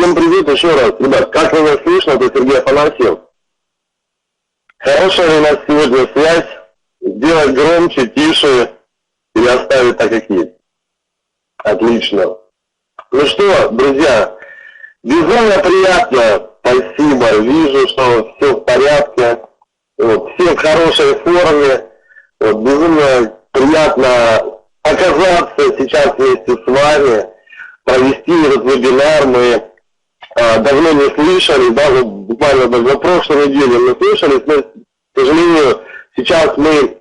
Всем привет еще раз. Ребят, как меня слышно, это Сергей Афанасьев. Хорошая у нас сегодня связь. Сделать громче, тише или оставить так, как есть. Отлично. Ну что, друзья, безумно приятно. Спасибо. Вижу, что все в порядке. Вот, все в хорошей форме. Вот, безумно приятно оказаться сейчас вместе с вами, провести этот вебинар. Мы давно не слышали, да, вот буквально даже на прошлой неделе мы слышали, но, к сожалению, сейчас мы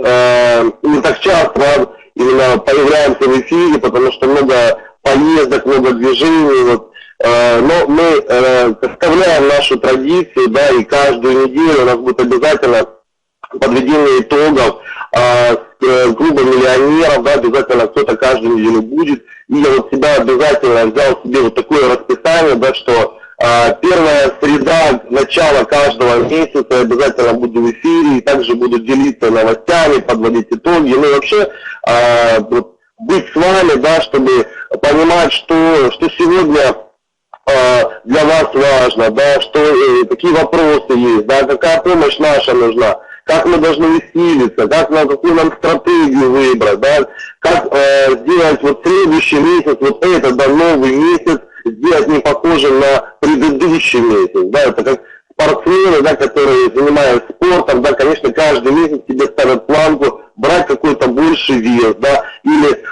не так часто именно появляемся в эфире, потому что много поездок, много движений, вот, но мы составляем нашу традицию, да, и каждую неделю у нас будет обязательно подведение итогов с клуба миллионеров, да, обязательно кто-то каждую неделю будет. И я вот себя обязательно взял себе вот такое расписание, да, что первая среда начала каждого месяца я обязательно буду в эфире, и также буду делиться новостями, подводить итоги, ну и вообще вот, быть с вами, да, чтобы понимать, что сегодня для вас важно, да, что, какие вопросы есть, да, какая помощь наша нужна, как мы должны усилиться, какую нам стратегию выбрать, да, как сделать вот следующий месяц, вот этот, да, новый месяц, сделать не похожим на предыдущий месяц, да, это как спортсмены, да, которые занимаются спортом, да, конечно, каждый месяц себе ставят планку брать какой-то больший вес, да, или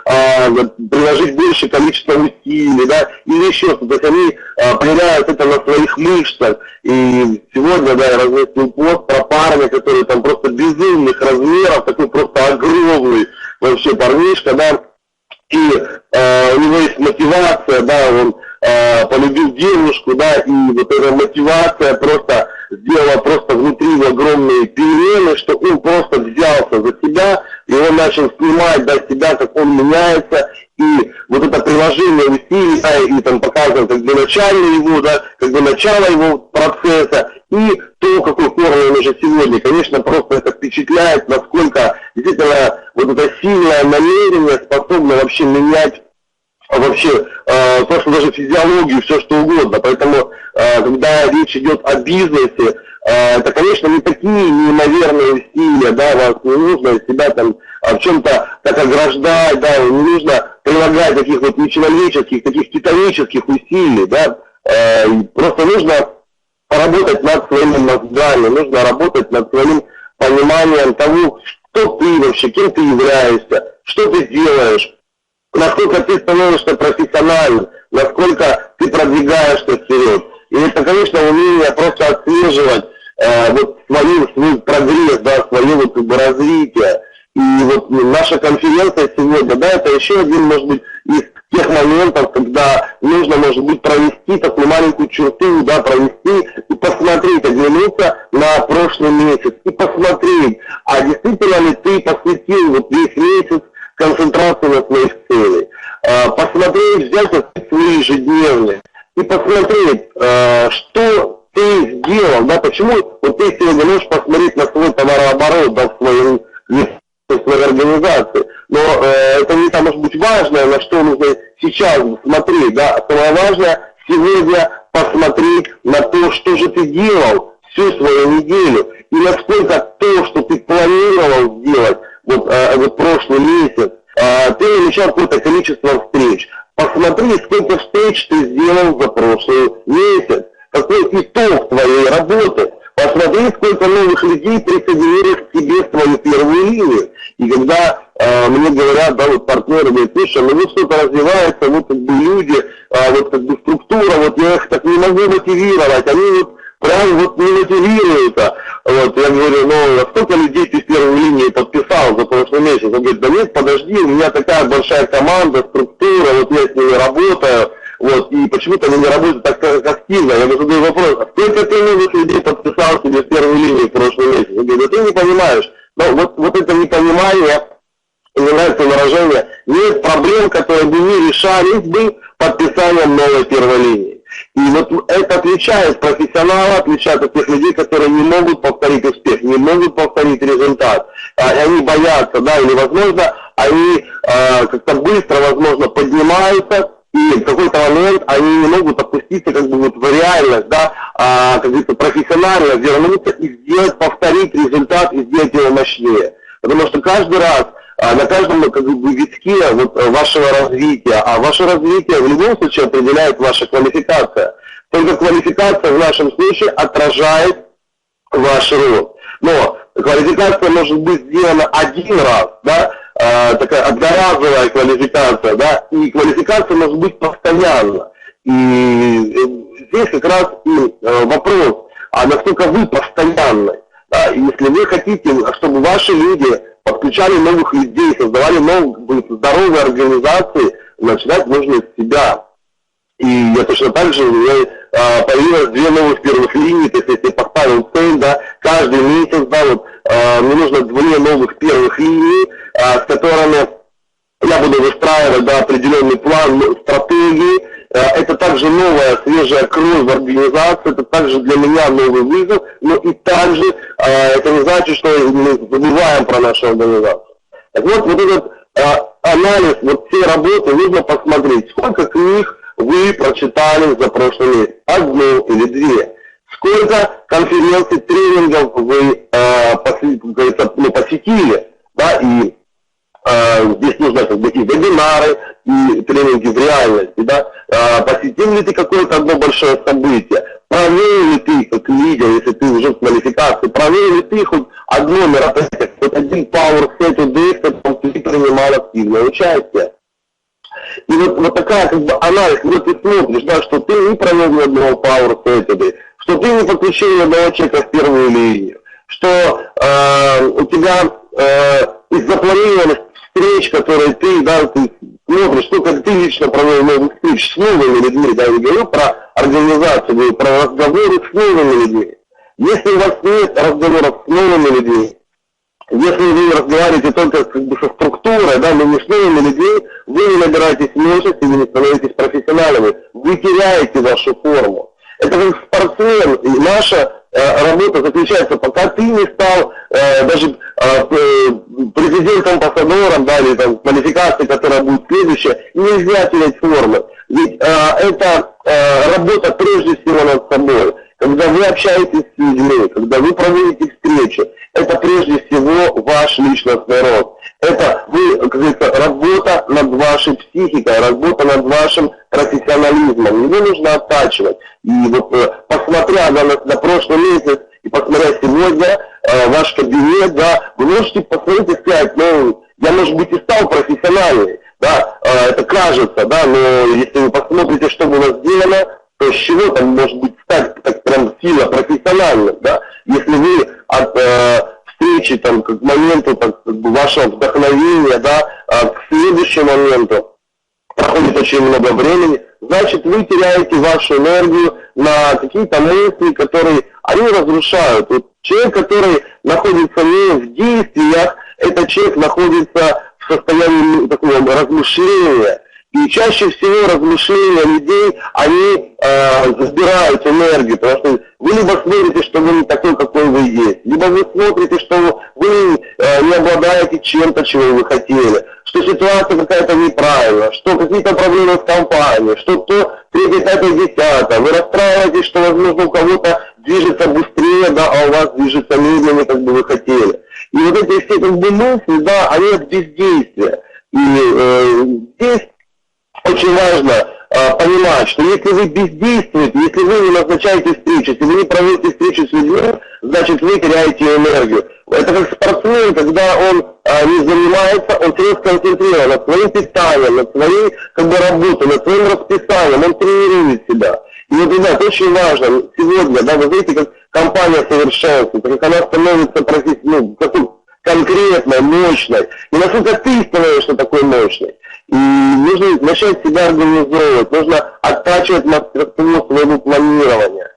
приложить большее количество усилий, да, или еще что-то. То есть они проверяют это на своих мышцах. И сегодня, да, я разместил пост про парня, который там просто безумных размеров, такой просто огромный вообще парнишка, да, и у него есть мотивация, да, он полюбил девушку, да, и вот эта мотивация просто сделала просто внутри огромные перемены, что он просто взялся за себя, и он начал снимать, да, себя, как он меняется, и вот это приложение усилий, да, и там показывает как бы начало его, да, как бы начало его процесса, и то, какой форме он уже сегодня, конечно, просто это впечатляет, насколько действительно вот это сильное намерение способно вообще менять вообще просто даже физиологию, все что угодно. Поэтому, когда речь идет о бизнесе, это, конечно, не такие неимоверные усилия, да, вас не нужно себя там в чем-то так ограждать, да, не нужно прилагать таких вот нечеловеческих, таких титанических усилий, да, просто нужно поработать над своими мозгами, нужно работать над своим пониманием того, кто ты вообще, кем ты являешься, что ты делаешь, насколько ты становишься профессиональным, насколько ты продвигаешься вперед. И это, конечно, умение просто отслеживать вот свой прогресс, да, свое вот, как бы, развитие. И вот наша конференция сегодня, да, это еще один, может быть, из тех моментов, когда нужно, может быть, провести такую маленькую черту, да, провести и посмотреть, оглянуться на прошлый месяц и посмотреть, а действительно ли ты посвятил вот весь месяц концентрацию на своих целях, посмотреть, взять свои ежедневные и посмотреть, что ты сделал, да, почему вот ты сегодня можешь посмотреть на свой товарооборот, да, в своей организации, но это не там, может быть, важное, на что нужно сейчас смотреть, да, а самое важное сегодня посмотреть на то, что же ты делал всю свою неделю, и насколько то, что ты планировал сделать, вот прошлый месяц, ты намечал какое-то количество встреч. Посмотри, сколько встреч ты сделал за прошлый месяц, какой итог твоей работы. Посмотри, сколько новых людей присоединились к тебе в твою первую линию. И когда мне говорят, да, вот партнеры говорят, слушай, ну вот что-то развивается, вот как бы люди, вот как бы структура, вот я их так не могу мотивировать, они вот прям вот не мотивируются. Вот, я говорю, ну, а сколько людей ты в первой линии подписал за прошлый месяц? Он говорит, да нет, подожди, у меня такая большая команда, структура, вот я с ними работаю, вот, и почему-то они не работают так активно. Я задаю вопрос, а сколько ты новых людей подписал себе в первой линии в прошлый месяц? Он говорит, да ты не понимаешь. Ну, вот это непонимание, мне нравится выражение, нет проблем, которые бы не решались бы подписанием новой первой линии. И вот это отличает профессионала, отличает от тех людей, которые не могут повторить успех, не могут повторить результат. Они боятся, да, или, возможно, они как-то быстро, возможно, поднимаются, И в какой-то момент они не могут опуститься как бы вот в реальность, да, как говорится, профессионально вернуться и сделать, повторить результат и сделать его мощнее. Потому что каждый раз, на каждом как бы витке вот, вашего развития, а ваше развитие в любом случае определяет ваша квалификация. Только квалификация в нашем случае отражает ваш рост. Но квалификация может быть сделана один раз, да, такая одноразовая квалификация, да, и квалификация может быть постоянно. И здесь как раз и вопрос, а насколько вы постоянны. Да, и если вы хотите, чтобы ваши люди подключали новых людей, создавали новые здоровые организации, начинать нужно с себя. И я точно так же, у меня появилось 2 новых первых линии, то есть если я поставил цель, да, каждый месяц, да, вот, мне нужно 2 новых первых линии, с которыми я буду выстраивать, да, определенный план, стратегии. Это также новая свежая кровь в организации, это также для меня новый вызов, но и также это не значит, что мы забываем про нашу организацию. Так вот, вот этот анализ, вот все работы нужно посмотреть, сколько книг вы прочитали за прошлый месяц, 1 или 2. Сколько конференций, тренингов вы посетили, да, и здесь нужно как бы и вебинары, и тренинги в реальности, да, посетил ли ты какое-то одно большое событие, проверил ли ты как лидер, если ты уже в квалификации, проверил ли ты хоть одно мероприятие, хоть один Power Saturday, в котором ты принимал активное участие. И вот такая как бы анализ, вот ты смотришь, да, что ты не провел ни одного Power Saturday, что ты не подключил ни одного человека в первую линию, что у тебя из запланированных встреч, которые ты, да, ты смотришь, сколько ты лично провел новых встреч с новыми людьми, да, я говорю про организацию, говорю про разговоры с новыми людьми. Если у вас нет разговоров с новыми людьми, если вы разговариваете только как бы со структурой, да, но не с новыми людьми, вы не набираетесь мощности, вы не становитесь профессионалами, вы теряете вашу форму. Это как спортсмен, и наша работа заключается, пока ты не стал даже президентом-амбассадором, да, или там квалификацией, которая будет следующая, нельзя терять формы. Ведь это работа прежде всего над собой. Когда вы общаетесь с людьми, когда вы проводите встречи, это прежде всего ваш личностный рост. Это вы, как говорится, работа над вашей психикой, работа над вашим профессионализмом. Его нужно оттачивать. И вот посмотря на прошлый месяц и посмотря сегодня ваш кабинет, да, вы можете посмотреть и сказать, ну, я, может быть, и стал профессиональным, да, это кажется, да, но если вы посмотрите, что было сделано, то с чего там может быть стать так прям сила профессиональным, да, если вы от встречи там к моменту так, как бы, вашего вдохновения, да, к следующему моменту проходит очень много времени, значит вы теряете вашу энергию на какие-то мысли, которые они разрушают. Вот человек, который находится не в действиях, этот человек находится в состоянии такого размышления. И чаще всего размышления людей, они забирают энергию, потому что вы либо смотрите, что вы не такой, какой вы есть, либо вы смотрите, что вы не обладаете чем-то, чего вы хотели, что ситуация какая-то неправильная, что какие-то проблемы в компании, что то, 3, 5, 10, вы расстраиваетесь, что, возможно, у кого-то движется быстрее, да, а у вас движется медленнее, как бы вы хотели. И вот эти все как бы мысли, да, они от бездействия. И здесь очень важно понимать, что если вы бездействуете, если вы не назначаете встречи, если вы не проводите встречи с людьми, значит вы теряете энергию. Это как спортсмен, когда он не занимается, он все сконцентрирован над своим питанием, над своей как бы, работой, над своим расписанием, он тренирует себя. И вот, ребят, очень важно сегодня, да, вы знаете, как компания совершенствуется, как она становится такой конкретной, мощной. И насколько ты становишься такой мощной. И нужно начать себя организовывать, нужно оттачивать мастерство своего планирования,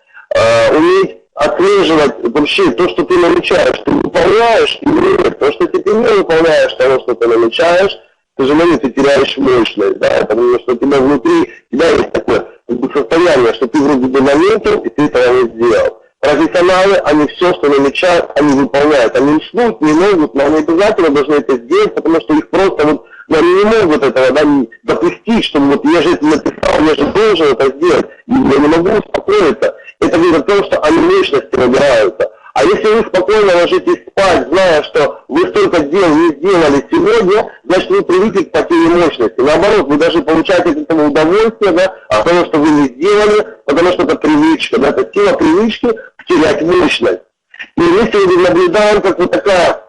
уметь отслеживать вообще то, что ты намечаешь, ты выполняешь или нет. Потому что если ты не выполняешь того, что ты намечаешь, к сожалению, ты теряешь мощность, да, потому что у тебя внутри, у тебя есть такое как бы, состояние, что ты вроде бы наметил, и ты этого не сделал. Профессионалы, они все, что намечают, они выполняют. Они уснуть не могут, но они обязательно должны это сделать, потому что их просто вот но они не могут этого, да, допустить, что вот я же это написал, я же должен это сделать, и я не могу успокоиться. Это говорит о том, что они мощности набираются. А если вы спокойно ложитесь спать, зная, что вы столько дел не сделали сегодня, значит вы привыкли к потере мощности. Наоборот, вы даже получаете от этого удовольствие, да, от того, что вы не сделали, потому что это привычка, да, это сила привычки терять мощность. И мы сегодня наблюдаем, как вот такая,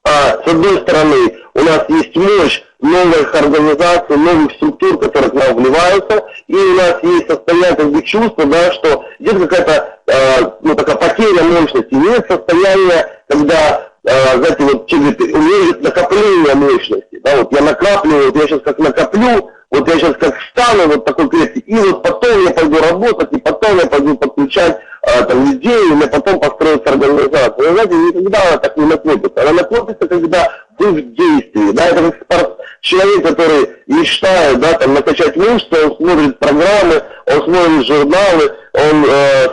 с одной стороны, у нас есть мощь новых организаций, новых структур, которые к нам вливаются, и у нас есть состояние как бы чувства, да, что идет какая-то такая потеря мощности, нет состояния, когда, знаете, вот у меня есть накопление мощности, да, вот я накапливаю, вот я сейчас как накоплю, вот я сейчас как встану вот такой клетки, и вот потом я пойду работать, и потом я пойду подключать там идеи, и потом построится организация. Вы знаете, никогда она так не накопится. Она накопится, когда вы в действии. Да, это как человек, который мечтает, да, там, накачать мышцы, он смотрит программы, он смотрит журналы, он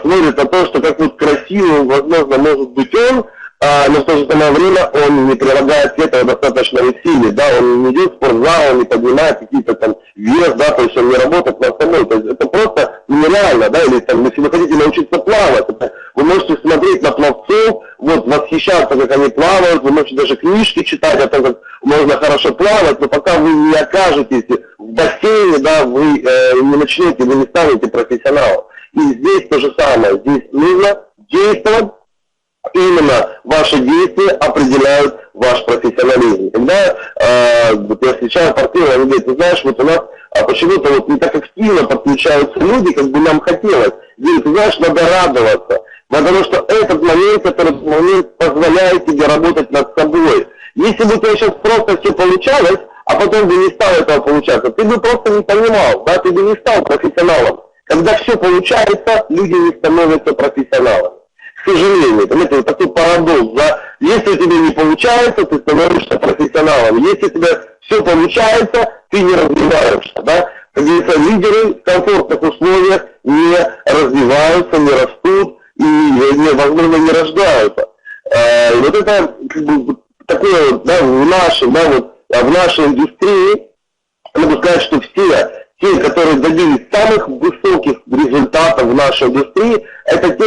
смотрит на то, что как вот красивым, возможно, может быть он, но в то же самое время он не прилагает к этому достаточно усилий, да, он не идет в спортзал, он не поднимает какие-то там вес, да, то есть он не работает над собой, то есть это просто нереально, да, или там, если вы хотите научиться плавать, это, вы можете смотреть на пловцов, вот, восхищаться, как они плавают, вы можете даже книжки читать о том, как можно хорошо плавать, но пока вы не окажетесь в бассейне, да, вы не начнете, вы не станете профессионалом. И здесь то же самое, здесь нужно действовать. Именно ваши действия определяют ваш профессионализм. Когда вот я встречаю партнера, они говорят, ты знаешь, вот у нас почему-то вот не так активно подключаются люди, как бы нам хотелось. Говорят, ты знаешь, надо радоваться, потому что этот момент позволяет тебе работать над собой. Если бы у тебя сейчас просто все получалось, а потом бы не стал этого получаться, ты бы просто не понимал, да, ты бы не стал профессионалом. Когда все получается, люди не становятся профессионалами. К сожалению, это такой парадокс, да? Если у тебя не получается, ты становишься профессионалом. Если у тебя все получается, ты не развиваешься, да? Как говорится, лидеры в комфортных условиях не развиваются, не растут и, возможно, не рождаются. Вот это как бы такое, да, в нашей индустрии, могу сказать, что все те, которые добились самых высоких результатов в нашей индустрии, это те,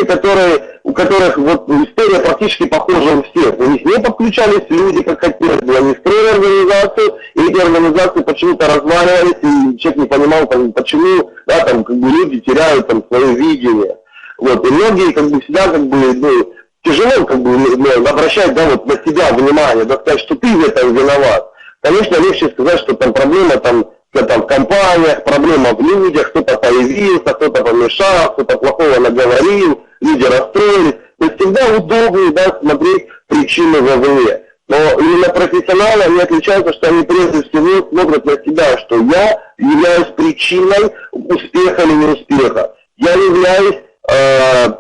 у которых вот история практически похожа у всех. У них не подключались люди, как хотелось бы, они строили организацию, и эти организации почему-то разваливались, и человек не понимал, там, почему, да, там, как бы люди теряют там свое видение. Вот, и многие, как бы, всегда, как бы, тяжело, как бы, обращать, да, вот, на себя внимание, да, сказать, что ты в этом виноват. Конечно, легче сказать, что там проблема, там, в компаниях, проблема в людях, кто-то появился, кто-то помешал, кто-то плохого наговорил, люди расстроились. То есть всегда удобнее, да, смотреть причины вовне. Но именно профессионалы, они отличаются, что они прежде всего смотрят на себя, что я являюсь причиной успеха или неуспеха. Я являюсь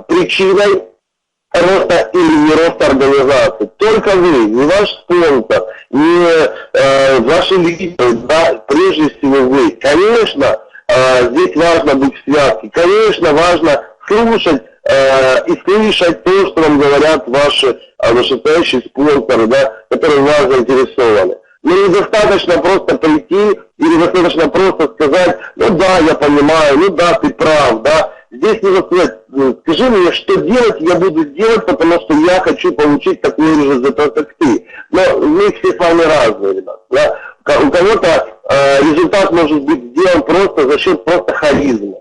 причиной роста или не роста организации. Только вы, не ваш спонсор, не ваши лидеры, да, прежде всего вы. Конечно, здесь важно быть в связке. Конечно, важно слушать и слышать то, что вам говорят ваши вышестоящие спонсоры, да, которые в вас заинтересованы. Но недостаточно просто прийти или достаточно просто сказать, ну да, я понимаю, ну да, ты прав, да. Здесь нужно сказать, скажи мне, что делать, я буду делать, потому что я хочу получить такой же результат, как ты. Но мы все с вами разные, ребят. Да? У кого-то результат может быть сделан просто за счет просто харизмы.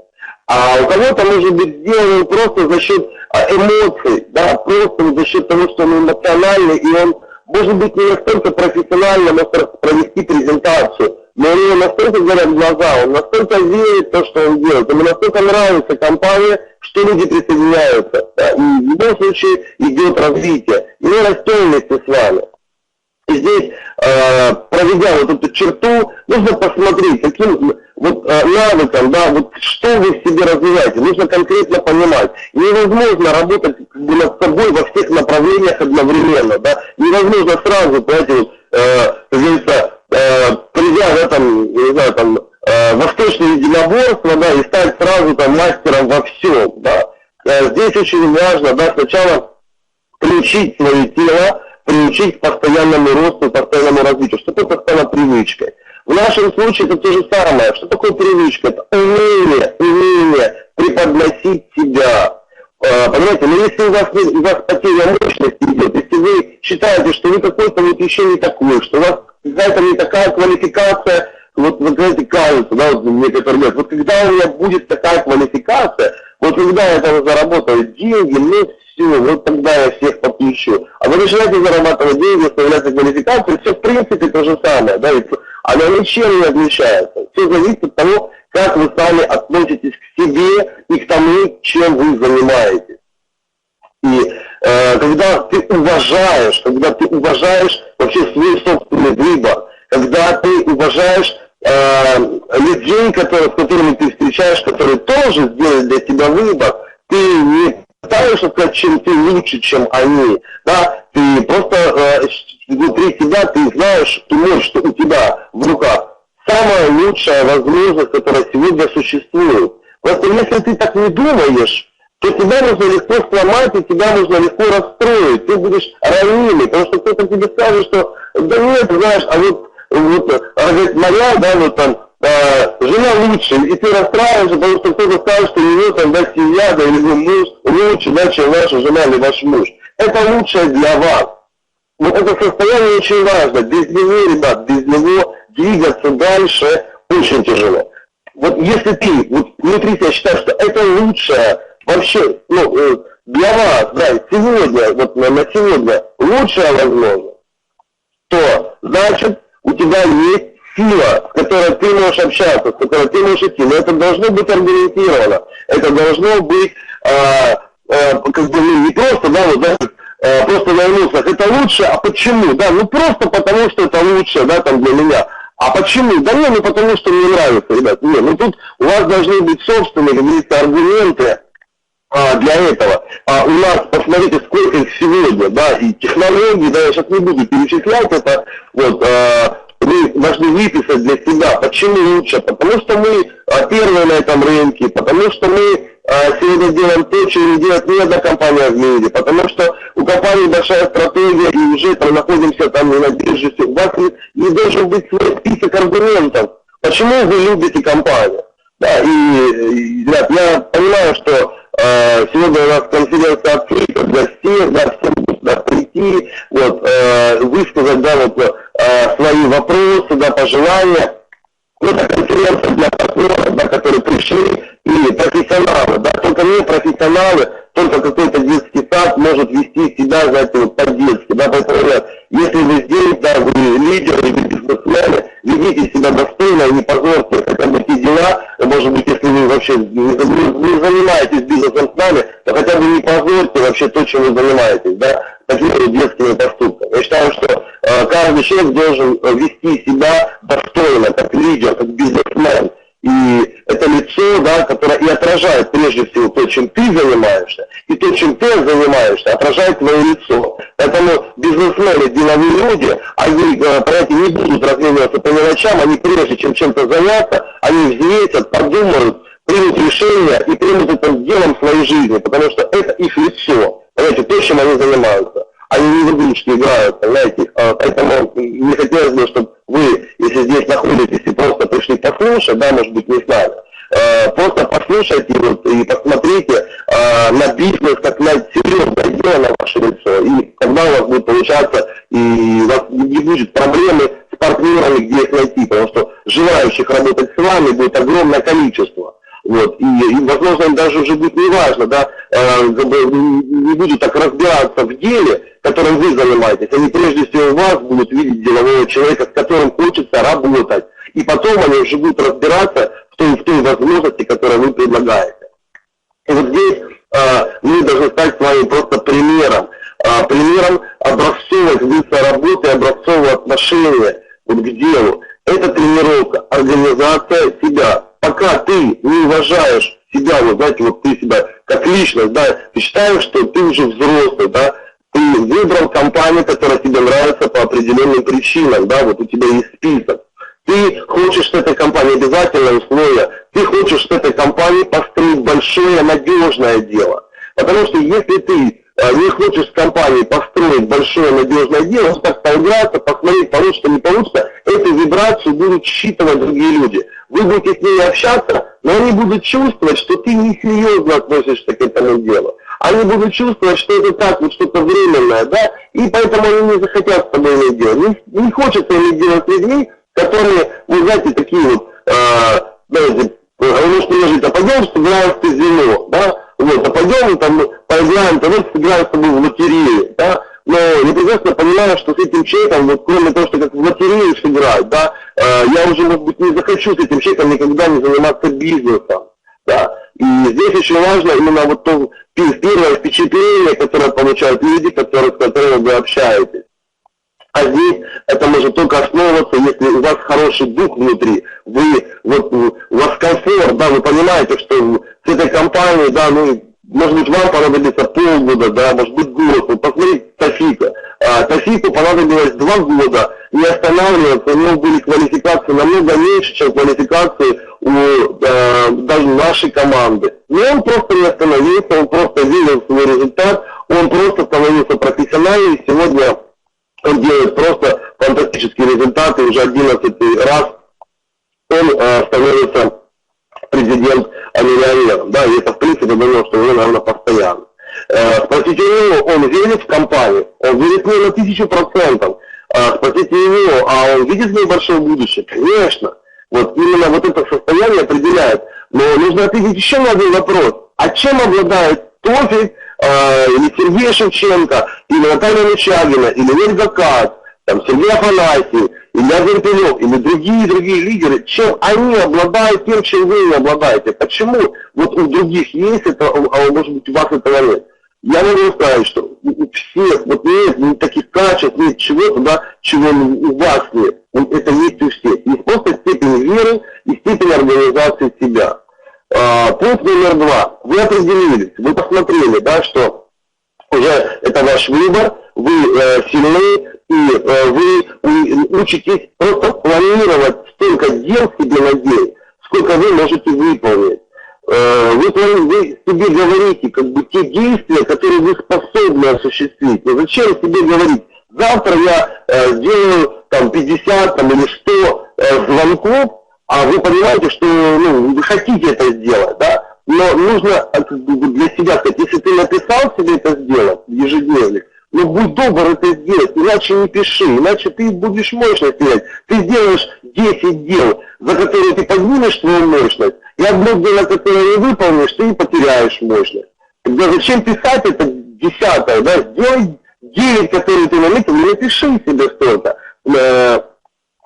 А у кого-то может быть сделан просто за счет эмоций, да, просто за счет того, что он эмоциональный, и он может быть не настолько профессионально, может провести презентацию, но у него настолько горят глаза, он настолько верит в то, что он делает, ему настолько нравится компания, что люди присоединяются. Да, и в любом случае идет развитие. И мы растем вместе с вами. И здесь, проведя вот эту черту, нужно посмотреть, каким вот навыком, да, вот что вы в себе развиваете. Нужно конкретно понимать. Невозможно работать как бы над собой во всех направлениях одновременно. Да. Невозможно сразу, понимаете, вот, как говорится, придя в этом, не знаю, там, восточное единоборство, да, и стать сразу там мастером во всем, да. Здесь очень важно, да, сначала приучить свое тело, приучить к постоянному росту, постоянному развитию, чтобы это стало привычкой. В нашем случае это то же самое. Что такое привычка? Это умение преподносить себя. Понимаете, но если у вас потеря мощности идет, если вы считаете, что вы какой-то вот еще не такой, что у вас какая-то не такая квалификация, вот вы знаете, кажется, да, вот некоторые говорят, вот когда у меня будет такая квалификация, вот когда я там заработаю деньги, ну все, вот тогда я всех подключу. А вы начинаете зарабатывать деньги, оставляете квалификацию, все в принципе то же самое, да, она ничем не отличается. Все зависит от того, как вы сами относитесь к себе и к тому, чем вы занимаетесь. И когда ты уважаешь вообще свой собственный выбор, когда ты уважаешь людей, с которыми ты встречаешь, которые тоже сделали для тебя выбор, ты не пытаешься сказать, чем ты лучше, чем они, да, ты просто внутри себя ты знаешь, ты можешь, что у тебя в руках самая лучшая возможность, которая сегодня существует. Просто если ты так не думаешь, то тебя можно легко сломать, и тебя можно легко расстроить, ты будешь ранимый, потому что кто-то тебе скажет, что да нет, знаешь, а вот моя, да, вот там, жена лучше, и ты расстраиваешься, потому что кто-то скажет, что у него там, да, семья, да, или муж лучше, да, чем ваша жена или ваш муж. Это лучшее для вас. Вот это состояние очень важно. Без него, ребят, без него двигаться дальше очень тяжело. Вот если ты вот внутри себя считаешь, что это лучшее вообще, ну, для вас, да, сегодня, вот на сегодня лучшая возможность, то значит у тебя есть сила, с которой ты можешь общаться, с которой ты можешь идти. Но это должно быть аргументировано. Это должно быть как бы не просто, да, вот, да, просто на эмоциях. Это лучше, а почему? Да, ну просто потому, что это лучше, да, там для меня. А почему? Да не, ну потому что мне нравится, ребят. Не, ну тут у вас должны быть собственные какие-то аргументы для этого. У нас, посмотрите, сколько их сегодня, да, и технологий, да, я сейчас не буду перечислять это, вот, вы должны выписать для себя, почему лучше, потому что мы первые на этом рынке, потому что мы сегодня делаем то, чего не делает ни одна компания в мире, потому что у компании большая стратегия, и уже там находимся там на бирже, у вас не должен быть свой список аргументов, почему вы любите компанию. Да, и ребят, я понимаю, что сегодня у нас конференция открыта для всех, да, всем можно прийти, вот, высказать, да, вот, свои вопросы, да, пожелания. Это конференция для партнеров, да, которые пришли, и профессионалы, да, только не профессионалы, только какой-то детский сад может вести себя, знаете, вот по-детски, да, поэтому, если вы здесь, да, вы лидеры, вы бизнесмены, ведите себя достойно и не позорьте хотя бы те дела, может быть, если вы вообще не занимаетесь бизнесом с нами, то хотя бы не позорьте вообще то, чем вы занимаетесь, да, такими вот детскими поступками. Я считаю, что каждый человек должен вести себя достойно, как лидер, как бизнесмен. И это лицо, да, которое и отражает прежде всего то, чем ты занимаешься, и то, чем ты занимаешься, отражает твое лицо. Поэтому бизнесмены, деловые люди, они, понимаете, не будут размениваться по мелочам, они прежде чем чем-то заняться, они взвесят, подумают, примут решение и примут этим делом своей жизни, потому что это их лицо, понимаете, то, чем они занимаются. Они не в игрушки играют, понимаете, поэтому не хотелось бы, чтобы вы, если здесь находитесь и просто пришли послушать, да, может быть, не с нами, просто послушайте вот, и посмотрите на бизнес, как на серьезное дело, на ваше лицо, и когда у вас будет получаться, и у вас не будет проблемы с партнерами, где их найти, потому что желающих работать с вами будет огромное количество. Вот, и возможно, им даже уже будет неважно, да, не будут так разбираться в деле, которым вы занимаетесь. Они прежде всего вас будут видеть делового человека, с которым хочется работать. И потом они уже будут разбираться в той возможности, которую вы предлагаете. И вот здесь мы должны стать с вами просто примером. Примером образцовой работы, образцового отношения вот к делу. Это тренировка, организация себя. Пока ты не уважаешь себя, вот знаете, вот ты себя как личность, да, ты считаешь, что ты уже взрослый, да, ты выбрал компанию, которая тебе нравится по определенным причинам, да, вот у тебя есть список. Ты хочешь с этой компанией обязательное условие, ты хочешь с этой компанией построить большое надежное дело. Потому что если ты не хочешь с компанией построить большое надежное дело, он так поиграться, посмотреть, получится, не получится, эту вибрацию будут считывать другие люди. Вы будете с ними общаться, но они будут чувствовать, что ты несерьезно относишься к этому делу. Они будут чувствовать, что это так, вот что-то временное, да, и поэтому они не захотят с тобой иметь дело. Не хочется иметь дело с людьми, которые, вы знаете, такие вот, знаете, говорю, что лежит, а пойдем сыграем в казино, да, вот, а пойдем там поиграем, тогда сыграем с тобой в лотерею, да, но я прекрасно понимаю, что с этим человеком, вот кроме того, что как в лотерею сыграть, да, я уже, может быть, не захочу с этим человеком никогда не заниматься бизнесом, да, и здесь очень важно именно вот то первое впечатление, которое получают люди, с которыми вы общаетесь. А здесь это может только основываться, если у вас хороший дух внутри, у вас комфорт, да, вы понимаете, что с этой компанией, да, ну, может быть, вам понадобится полгода, да, может быть, год. Вот посмотрите Тафика. Тафику понадобилось 2 года не останавливаться, у него были квалификации намного меньше, чем квалификации у даже нашей команды. Но он просто не остановился, он просто видел свой результат, он просто становился профессиональным, и сегодня он делает просто фантастические результаты, уже 11 раз он становится президент-миллионером. Да, и это в принципе думаю, что уже, наверное, постоянно. Спросите его, он верит в компанию, он верит в нее на 1000%. Спросите его, а он видит в ней большое будущее? Конечно. Вот именно вот это состояние определяет. Но нужно ответить еще на один вопрос. А чем обладает Тофик, или Сергей Шевченко, или Наталья Мичагина, или Ольга Кац, там, Сергей Афанасьев, Илья Верпелев, или другие лидеры, чем они обладают тем, чем вы не обладаете? Почему вот у других есть это, а может быть у вас этого нет? Я могу сказать, что у всех вот нет таких качеств, нет чего-то, да, чего у вас нет. Это есть у всех. Есть просто степень веры и степень организации себя. Пункт номер 2. Вы определились, вы посмотрели, да, что уже это ваш выбор, вы сильны, и вы учитесь просто планировать столько дел себе на день, сколько вы можете выполнить. Вы себе говорите, как бы, те действия, которые вы способны осуществить. Но зачем себе говорить, завтра я сделаю там 50 там, или 100 звонков, а вы понимаете, что вы хотите это сделать, да? Но нужно для себя сказать, если ты написал себе это сделать в ежедневник, будь добр это сделать, иначе не пиши, иначе ты будешь мощность терять. Ты сделаешь 10 дел, за которые ты поднимешь свою мощность, и одно дело, которое не выполнишь, ты потеряешь мощность. Тогда зачем писать это 10-е, да? Сделай 9, которые ты наметил, и напиши себе что-то.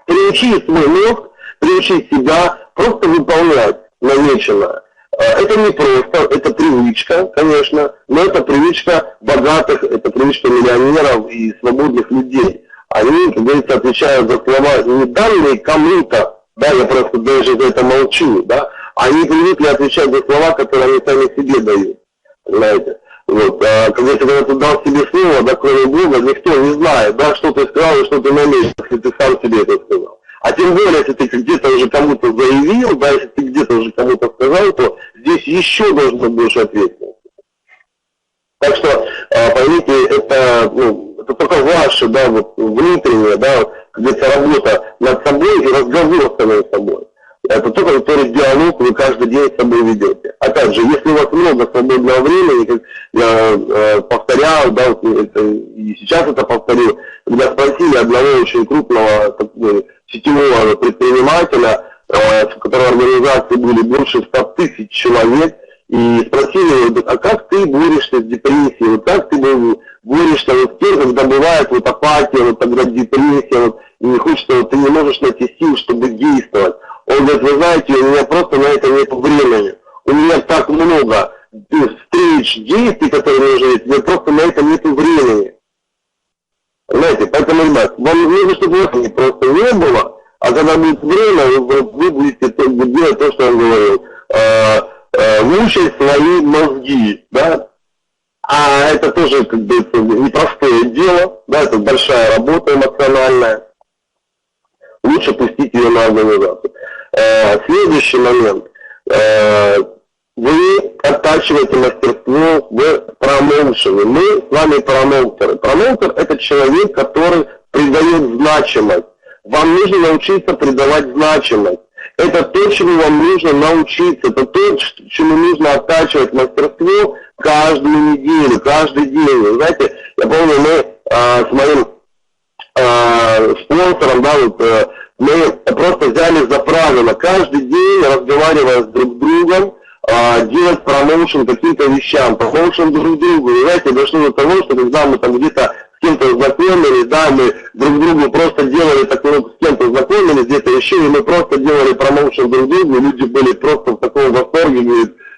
Приучи свой мозг, приучи себя просто выполнять намеченное. Это не просто, это привычка, конечно, но это привычка богатых, это привычка миллионеров и свободных людей. Они, как говорится, отвечают за слова не данные кому-то, да, я просто даже за это молчу, да, они привыкли отвечать за слова, которые они сами себе дают, понимаете. Вот, когда ты дал себе слово, да, кроме Бога, никто не знает, да, что ты сказал и что ты намерен, если ты сам себе это сказал. А тем более, если ты где-то уже кому-то заявил, да, если ты где-то уже кому-то сказал, то здесь еще должно быть больше ответственности. Так что, поймите, это только ваше, да, вот, внутренняя, да, где-то работа над собой и разговор с самим собой. Это только который диалог вы каждый день с собой ведете. Опять же, если у вас много свободного времени, как я повторял, да, и сейчас это повторю, когда спросили одного очень крупного сетевого предпринимателя, в котором организации были больше 100 тысяч человек, и спросили, а как ты борешься с депрессией, вот как ты борешься вот с тем, когда бывает вот апатия, вот тогда депрессия, вот, и не хочется, вот, ты не можешь найти сил, чтобы действовать. Он говорит, вы знаете, у меня просто на это нет времени, у меня так много встреч, действий, которые нужно делать, у меня просто на это нет времени. Знаете, поэтому, ребят, вам нужно, чтобы времени просто не было, а когда будет время, вы будете делать то, что он говорил. Мучать свои мозги, да, а это тоже, как бы, непростое дело, да, это большая работа эмоциональная, лучше пустить ее на организацию. Следующий момент, вы оттачиваете мастерство в промоушене. Мы с вами промоутеры. Промоутер — это человек, который придает значимость. Вам нужно научиться придавать значимость. Это то, чему вам нужно научиться. Это то, чему нужно оттачивать мастерство каждую неделю, каждый день. Вы знаете, я помню, мы с моим спонсором, да, вот, мы просто взяли за правило каждый день, разговаривая с друг другом, делать промоушен каким-то вещам, промоушен друг другу. И, знаете, дошло до того, что когда мы там где-то с кем-то знакомились, да, мы друг другу просто делали такой, с кем-то знакомились, где-то еще, и мы просто делали промоушен друг другу, и люди были просто в таком восторге,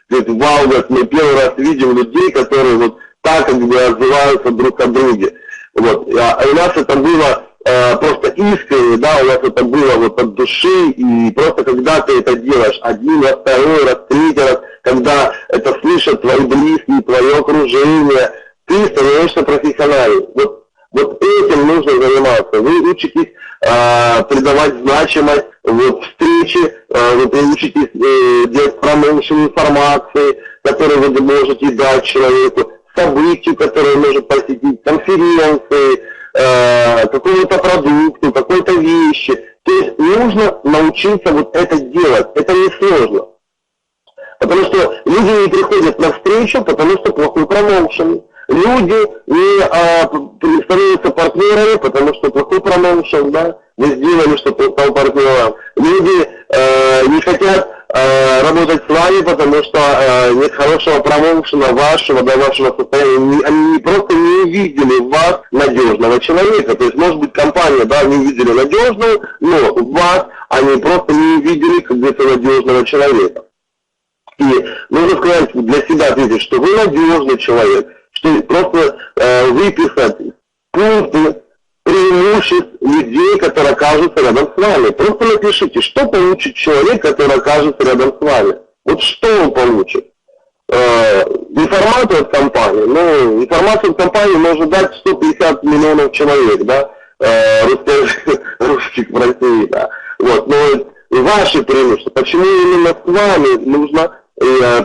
говорят, вау, говорят, мы первый раз видим людей, которые вот так как бы отзываются друг о друге. Вот. А у нас это было просто искренне, да, у нас это было вот от души, и просто когда ты это делаешь один раз, второй раз, третий раз, когда это слышат твои близкие, твое окружение, ты становишься профессионалом. Вот этим нужно заниматься. Вы учитесь придавать значимость вот, встречи, вы учитесь делать промоушен информации, которую вы можете дать человеку, событию, которое может посетить, конференции, какому-то продукту, какой-то вещи. То есть нужно научиться вот это делать. Это несложно. Потому что люди не приходят на встречу, потому что плохой промоушен. Люди не становятся партнерами, потому что плохой промоушен, да. Вы сделали, чтобы стал партнером. Люди не хотят работать с вами, потому что нет хорошего промоушена вашего, до вашего состояния. Они просто не увидели в вас надежного человека. То есть, может быть, компания, да, не увидели надежную, но в вас они просто не увидели как-то надежного человека. И нужно сказать для себя, ответить, что вы надежный человек, что просто выписать пункты преимуществ людей, которые окажутся рядом с вами. Просто напишите, что получит человек, который окажется рядом с вами. Вот что он получит. Информацию от компании. Ну, информацию от компании может дать 150 миллионов человек, да, русских в России, да. Вот, но ваши преимущества, почему именно с вами нужно,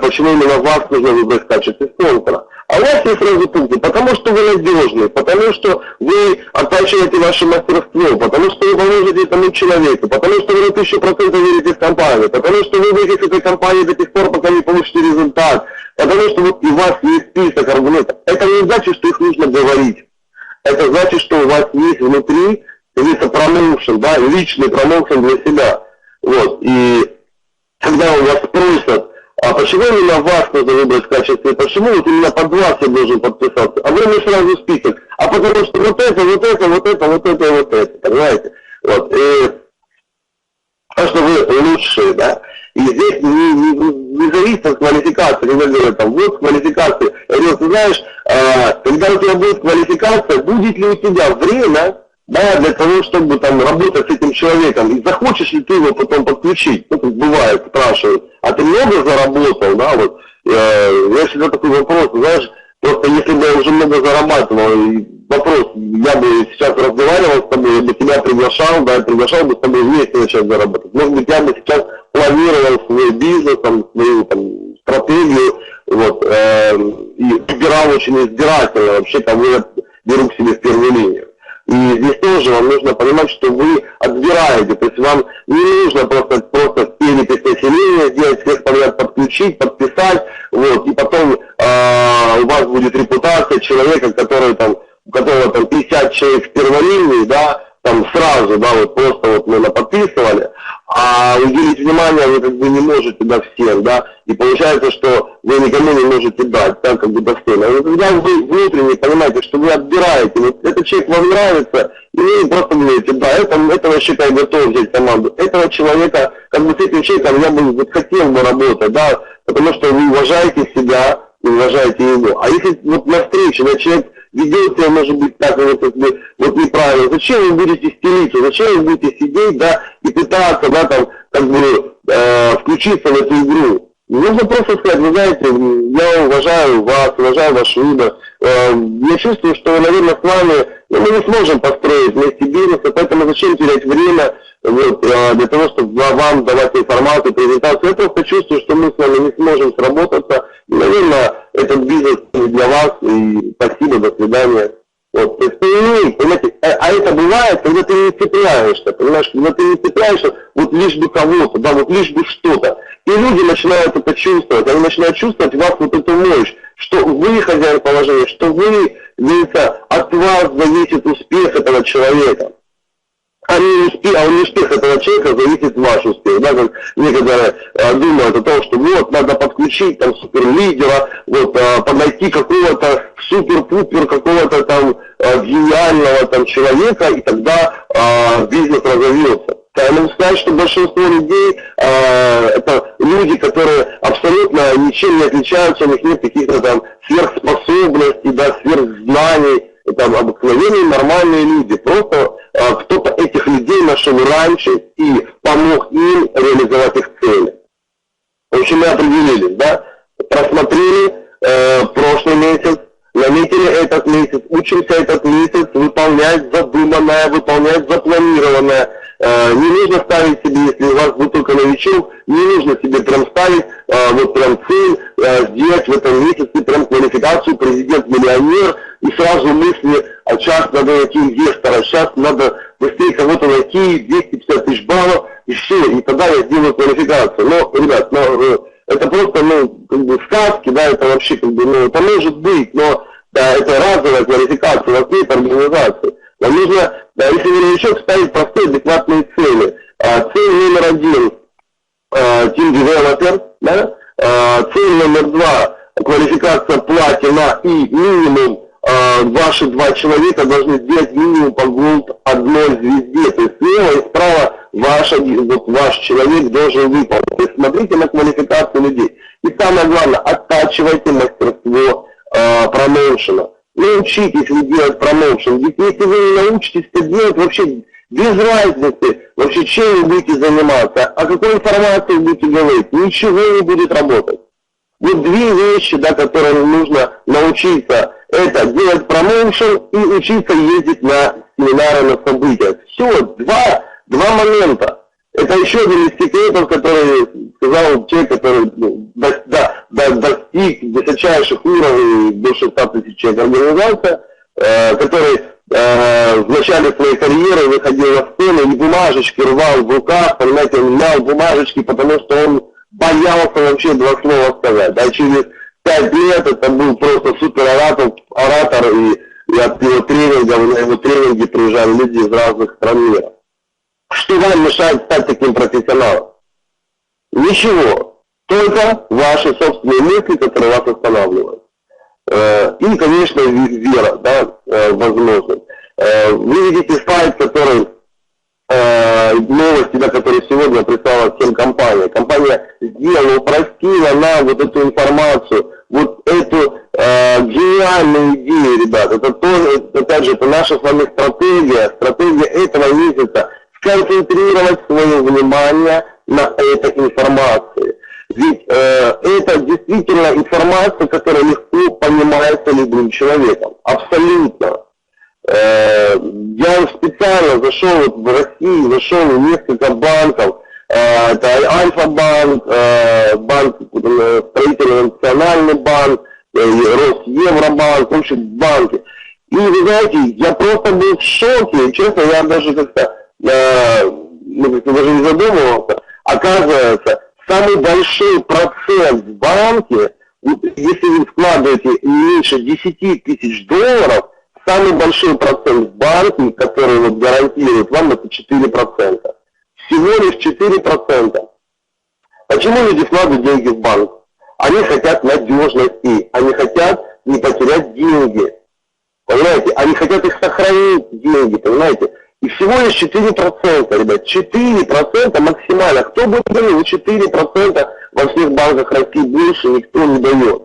почему именно вас нужно выбрать в качестве спонсора. А у вас есть сразу пункты, потому что вы надежны, потому что вы оттачиваете ваше мастерство, потому что вы поможете этому человеку, потому что вы на 1000% верите в компанию, потому что вы выйдете с этой компании до тех пор, пока не получите результат, потому что вот у вас есть список аргументов. Это не значит, что их нужно говорить. Это значит, что у вас есть внутри промоушен, да, личный промоушен для себя. Вот. И когда у вас спросят, а почему именно вас нужно выбрать в качестве, почему вот именно под вас я должен подписаться, а вы мне сразу список, а потому что вот это, вот это, вот это, вот это, вот это, понимаете? Вот. И то, что вы лучшие, да, и здесь не зависит от квалификации, когда говорят, там, вот квалификация, я говорю, ты знаешь, когда у тебя будет квалификация, будет ли у тебя время, да, для того, чтобы там работать с этим человеком, и захочешь ли ты его потом подключить, ну, как бывает, спрашивают, а ты много заработал, да, вот, я всегда такой вопрос, знаешь, просто если бы я уже много зарабатывал, и вопрос, я бы сейчас разговаривал с тобой, я бы тебя приглашал, да, приглашал бы с тобой вместе начать заработать, может быть, я бы сейчас планировал свой бизнес, там, свою там, стратегию, вот, и выбирал очень избирательно, вообще, кого я беру к себе в первую линию. И здесь тоже вам нужно понимать, что вы отбираете, то есть вам не нужно просто перепись населения сделать, всех подряд подключить, подписать, вот, и потом у вас будет репутация человека, который там, у которого там 50 человек в первой линии, да, там сразу, да, вот просто вот мы наподписывали, а уделить внимание вы как бы не можете, да, всем, да, и получается, что вы никому не можете дать, так как бы достойно. Но когда вы внутренне понимаете, что вы отбираете, вот этот человек вам нравится, и вы просто говорите, да, этого человека я готов взять команду, этого человека, как бы с этим человеком я бы вот хотел бы работать, да, потому что вы уважаете себя, и уважаете его. А если вот на встрече, да, человек ведет себя, может быть, так вот неправильно, зачем вы будете стелиться, зачем вы будете сидеть, да, и пытаться, да, там, как бы, включиться в эту игру. Нужно просто сказать, вы знаете, я уважаю вас, уважаю ваш выбор. Я чувствую, что, наверное, с вами но мы не сможем построить вместе бизнес, поэтому зачем терять время вот, для того, чтобы вам давать информацию, презентацию. Я просто чувствую, что мы с вами не сможем сработаться, и, наверное, этот бизнес не для вас, и спасибо, до свидания. Вот, то есть, понимаете, а это бывает, когда ты не цепляешься, понимаешь, когда ты не цепляешься вот лишь бы кого-то, да, вот лишь бы что-то. И люди начинают это чувствовать, они начинают чувствовать в вас вот эту мощь, что вы хозяин положения, что вы, видите, от вас зависит успех этого человека. А не успех этого человека зависит ваш успех. Да, как некоторые думают о том, что вот надо подключить там суперлидера, вот подойти какого-то супер-пупер, какого-то там гениального там человека, и тогда бизнес разовьется. Я могу сказать, что большинство людей это люди, которые абсолютно ничем не отличаются, у них нет каких-то там сверхспособностей, да, сверхзнаний. Это обыкновенные нормальные люди. Просто кто-то этих людей нашел раньше и помог им реализовать их цели. В общем, мы определились, да? Просмотрели прошлый месяц, наметили этот месяц, учимся этот месяц выполнять задуманное, выполнять запланированное. Не нужно ставить себе, если у вас будет только новичок, не нужно себе прям ставить вот прям цель сделать в этом месяце прям квалификацию президент-миллионер и сразу мысли, а сейчас надо найти инвестора, сейчас надо быстрее кого-то найти, 250 тысяч баллов и все, и тогда я сделаю квалификацию. Но, ребят, это просто, как бы сказки, да, это вообще, как бы, это может быть, но да, это разовая квалификация, у нас нет организации. Нам нужно, если новичок, ставить простые, адекватные цели. Цель номер 1 Team Developer, да? Цель номер 2 квалификация платина, и минимум ваши 2 человека должны сделать минимум по Gold 1 звезде. То есть слева и справа ваш человек должен выполнить. То есть смотрите на квалификацию людей. И самое главное, оттачивайте мастерство промоушена. Научитесь вы делать промоушен. Ведь если вы не научитесь это делать, вообще без разницы, вообще чем вы будете заниматься, о какой информации вы будете говорить, ничего не будет работать. Вот 2 вещи, да, которым нужно научиться, это делать промоушен и учиться ездить на семинары, на события. Все, два момента. Это еще один из секретов, который сказал человек, который достиг высочайших уровней, больше 100 тысяч человек организация, который в начале своей карьеры выходил на сцену и бумажечки рвал в руках, понимаете, он мял бумажечки, потому что он боялся вообще 2 слова сказать. Да, через 5 лет это был просто супер-оратор, и от его тренингов, на его тренинги приезжали люди из разных стран мира. Что вам мешает стать таким профессионалом? Ничего. Только ваши собственные мысли, которые вас останавливают. И, конечно, вера, да, возможность. Вы видите сайт, который, новости, да, которые сегодня прислала всем компания. Компания сделала, упростила нам вот эту информацию, вот эту гениальную идею, ребят. Это тоже, опять же, это наша с вами стратегия этого месяца. Сконцентрировать свое внимание на этой информации. Ведь это действительно информация, которая легко понимается любым человеком. Абсолютно. Я специально зашел вот в Россию, зашел в несколько банков. Это Альфа-банк, банк, строительный национальный банк, Росевробанк, в общем, банки. И вы знаете, я просто был в шоке. Честно, я даже как-то даже не задумывался. Оказывается, самый большой процент в банке, если вы вкладываете меньше 10 тысяч долларов, самый большой процент в банке, который вот гарантирует вам, это 4%. Всего лишь 4%. Почему люди вкладывают деньги в банк? Они хотят надежности, они хотят не потерять деньги. Понимаете? Они хотят их сохранить, деньги, понимаете? И всего лишь 4%, ребят, 4% максимально. Кто бы говорил, 4% во всех банках России больше никто не дает.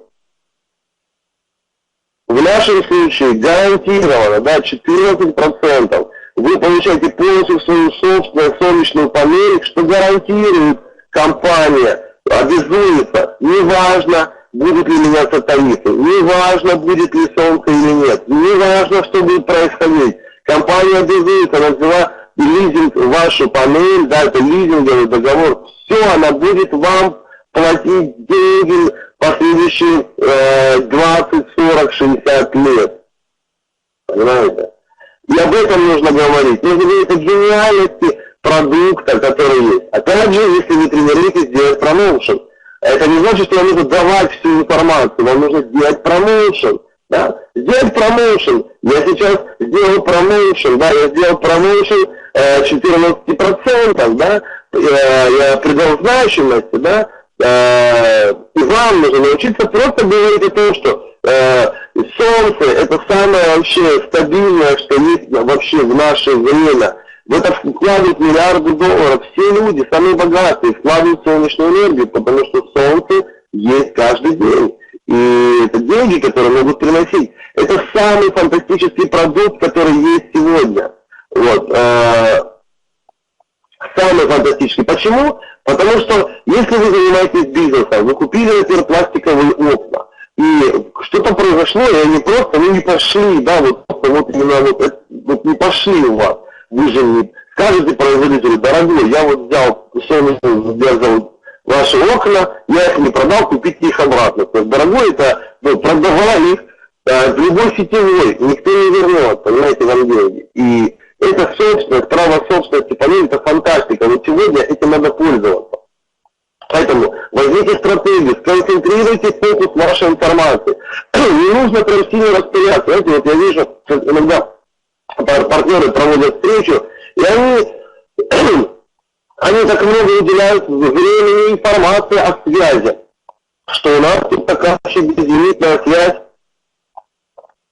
В нашем случае гарантированно, да, 14%. Вы получаете полностью свою собственную солнечную панель, что гарантирует компания, обязуется, неважно, будут ли меняться тарифы, не важно, будет ли солнце или нет, не важно, что будет происходить. Компания обязуется, она взяла лизинг вашу панель, да, это лизинговый договор, все, она будет вам платить деньги по следующие 20, 40, 60 лет. Понимаете? И об этом нужно говорить. Нужно говорить о гениальности продукта, который есть. Опять же, если вы тренируетесь делать промоушен. Это не значит, что вам нужно давать всю информацию, вам нужно делать промоушен. Да? Сделать промоушен. Я сейчас сделал промоушен, да, я сделал промоушен 14%, да, я придал значимости, да, и вам нужно научиться просто говорить о том, что солнце это самое вообще стабильное, что есть вообще в наше время. В это вкладывают миллиарды долларов. Все люди, самые богатые, вкладывают в солнечную энергию, потому что солнце есть каждый день. И это деньги, которые могут приносить. Это самый фантастический продукт, который есть сегодня. Вот. Самый фантастический. Почему? Потому что если вы занимаетесь бизнесом, вы купили, например, пластиковые окна, и что-то произошло, и они просто, не пошли, да, вот именно вот не пошли у вас. Вы же не скажете производителю: дорогой, я вот взял ваши окна, я их не продал, купите их обратно. То есть, дорогой, это продавали их в любой сетевой, никто не вернет, понимаете, вам деньги. И это собственность, право собственности, понимаете, это фантастика. Вот сегодня этим надо пользоваться. Поэтому возьмите стратегию, сконцентрируйте фокус вашей информации. Не нужно прям сильно распыляться. Знаете, вот я вижу, иногда партнеры проводят встречу, и они так много уделяют времени и информации о связи, что у нас тут такая вообще безлимитная связь.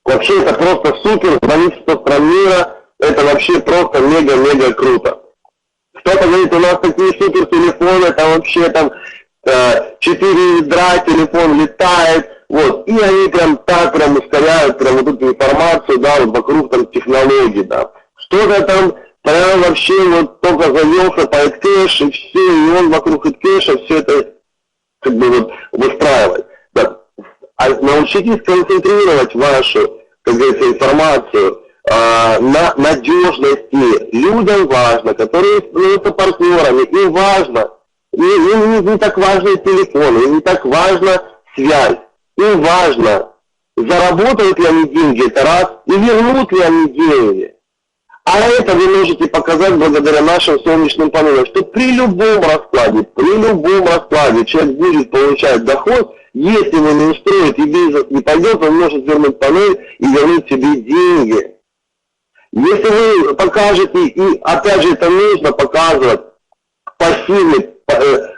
Вообще это просто супер, звонить в 100 стран мира, это вообще просто мега-мега круто. Кто-то говорит, у нас такие супер телефоны, там вообще там 4 ядра, телефон летает, вот, и они прям так прям ускоряют прям вот эту информацию, да, вот вокруг там технологий, да. Что-то там прям вообще вот только завелся по эдкэш, и все, и он вокруг эдкэша все это как бы вот выстраивает. Да. А научитесь концентрировать вашу, как говорится, информацию на надежности. Людям важно, которые становятся партнерами, им важно, им не так важны телефоны, им не так важна связь. Им важно, заработают ли они деньги, это раз, и вернут ли они деньги. А это вы можете показать благодаря нашим солнечным панелям, что при любом раскладе человек будет получать доход, если вы не устроите и бизнес не пойдет, он может вернуть панель и вернуть себе деньги. Если вы покажете, и опять же это нужно показывать, пассивный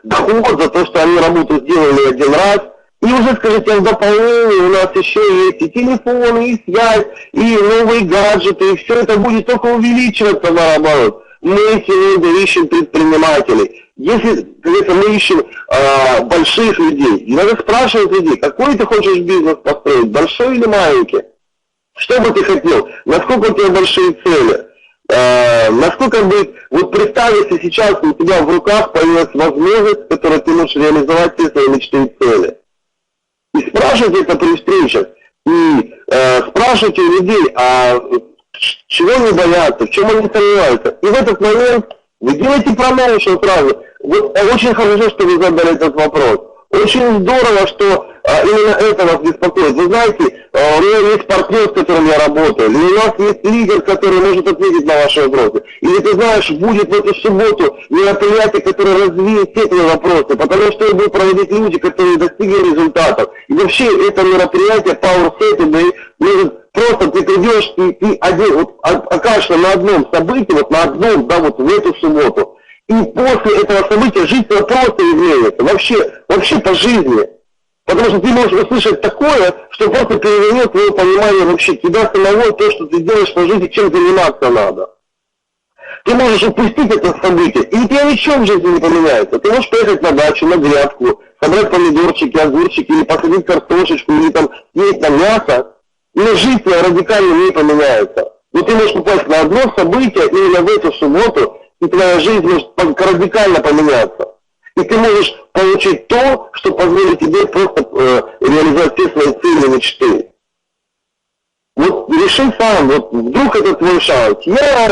доход за то, что они работу сделали один раз, и уже скажите, в дополнение у нас еще есть и телефоны, и связь, и новые гаджеты, и все это будет только увеличиваться наоборот. Мы сегодня ищем предпринимателей. Если мы ищем больших людей, надо спрашивать людей, какой ты хочешь бизнес построить, большой или маленький? Что бы ты хотел? Насколько у тебя большие цели? Насколько бы, вот представь, если сейчас у тебя в руках появилась возможность, которую ты можешь реализовать все свои мечты и цели. И спрашивайте это при встречах. И спрашивайте у людей, а чего они боятся, в чем они сомневаются. И в этот момент вы делаете промоушен сразу. Вот, очень хорошо, что вы задали этот вопрос. Очень здорово, что именно это вас беспокоит. Вы знаете, у меня есть партнер, с которым я работаю, или у нас есть лидер, который может ответить на ваши вопросы. Или ты знаешь, будет в эту субботу мероприятие, которое развеет все твои вопросы, потому что это будут проводить люди, которые достигли результатов. И вообще это мероприятие Power Set, просто ты придешь и ты один, вот, окажешься на одном событии, вот на одном, да, вот в эту субботу. И после этого события жизнь просто изменится, вообще по жизни. Потому что ты можешь услышать такое, что просто перевернет твое понимание вообще тебя самого, то, что ты делаешь по жизни, чем заниматься надо. Ты можешь упустить это событие, и у тебя ничего в жизни не поменяется. Ты можешь поехать на дачу, на грядку, собрать помидорчики, огурчики, или посадить картошечку, или там есть там мясо, но жизнь твоя радикально не поменяется. Но ты можешь попасть на одно событие именно в эту субботу, и твоя жизнь может радикально поменяться. и ты можешь получить то, что позволит тебе просто реализовать все свои цели и мечты. Вот реши сам, вот вдруг это твой шанс. Я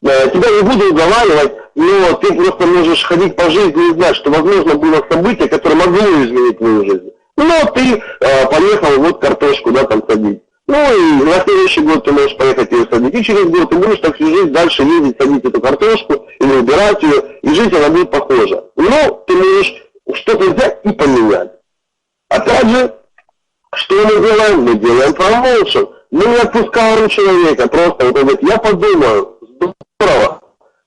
тебя не буду уговаривать, но ты просто можешь ходить по жизни и знать, что, возможно, было событие, которое могло изменить твою жизнь. Но ты поехал вот картошку, да, там садить. Ну и на следующий год ты можешь поехать ее садить. И через год ты будешь так всю жизнь дальше ездить, садить эту картошку или убирать ее, и жизнь она будет похожа. Но ты можешь что-то взять и поменять. Опять же, что мы делаем? Мы делаем промоушен. Мы не отпускаем человека, просто вот он говорит, я подумаю, здорово,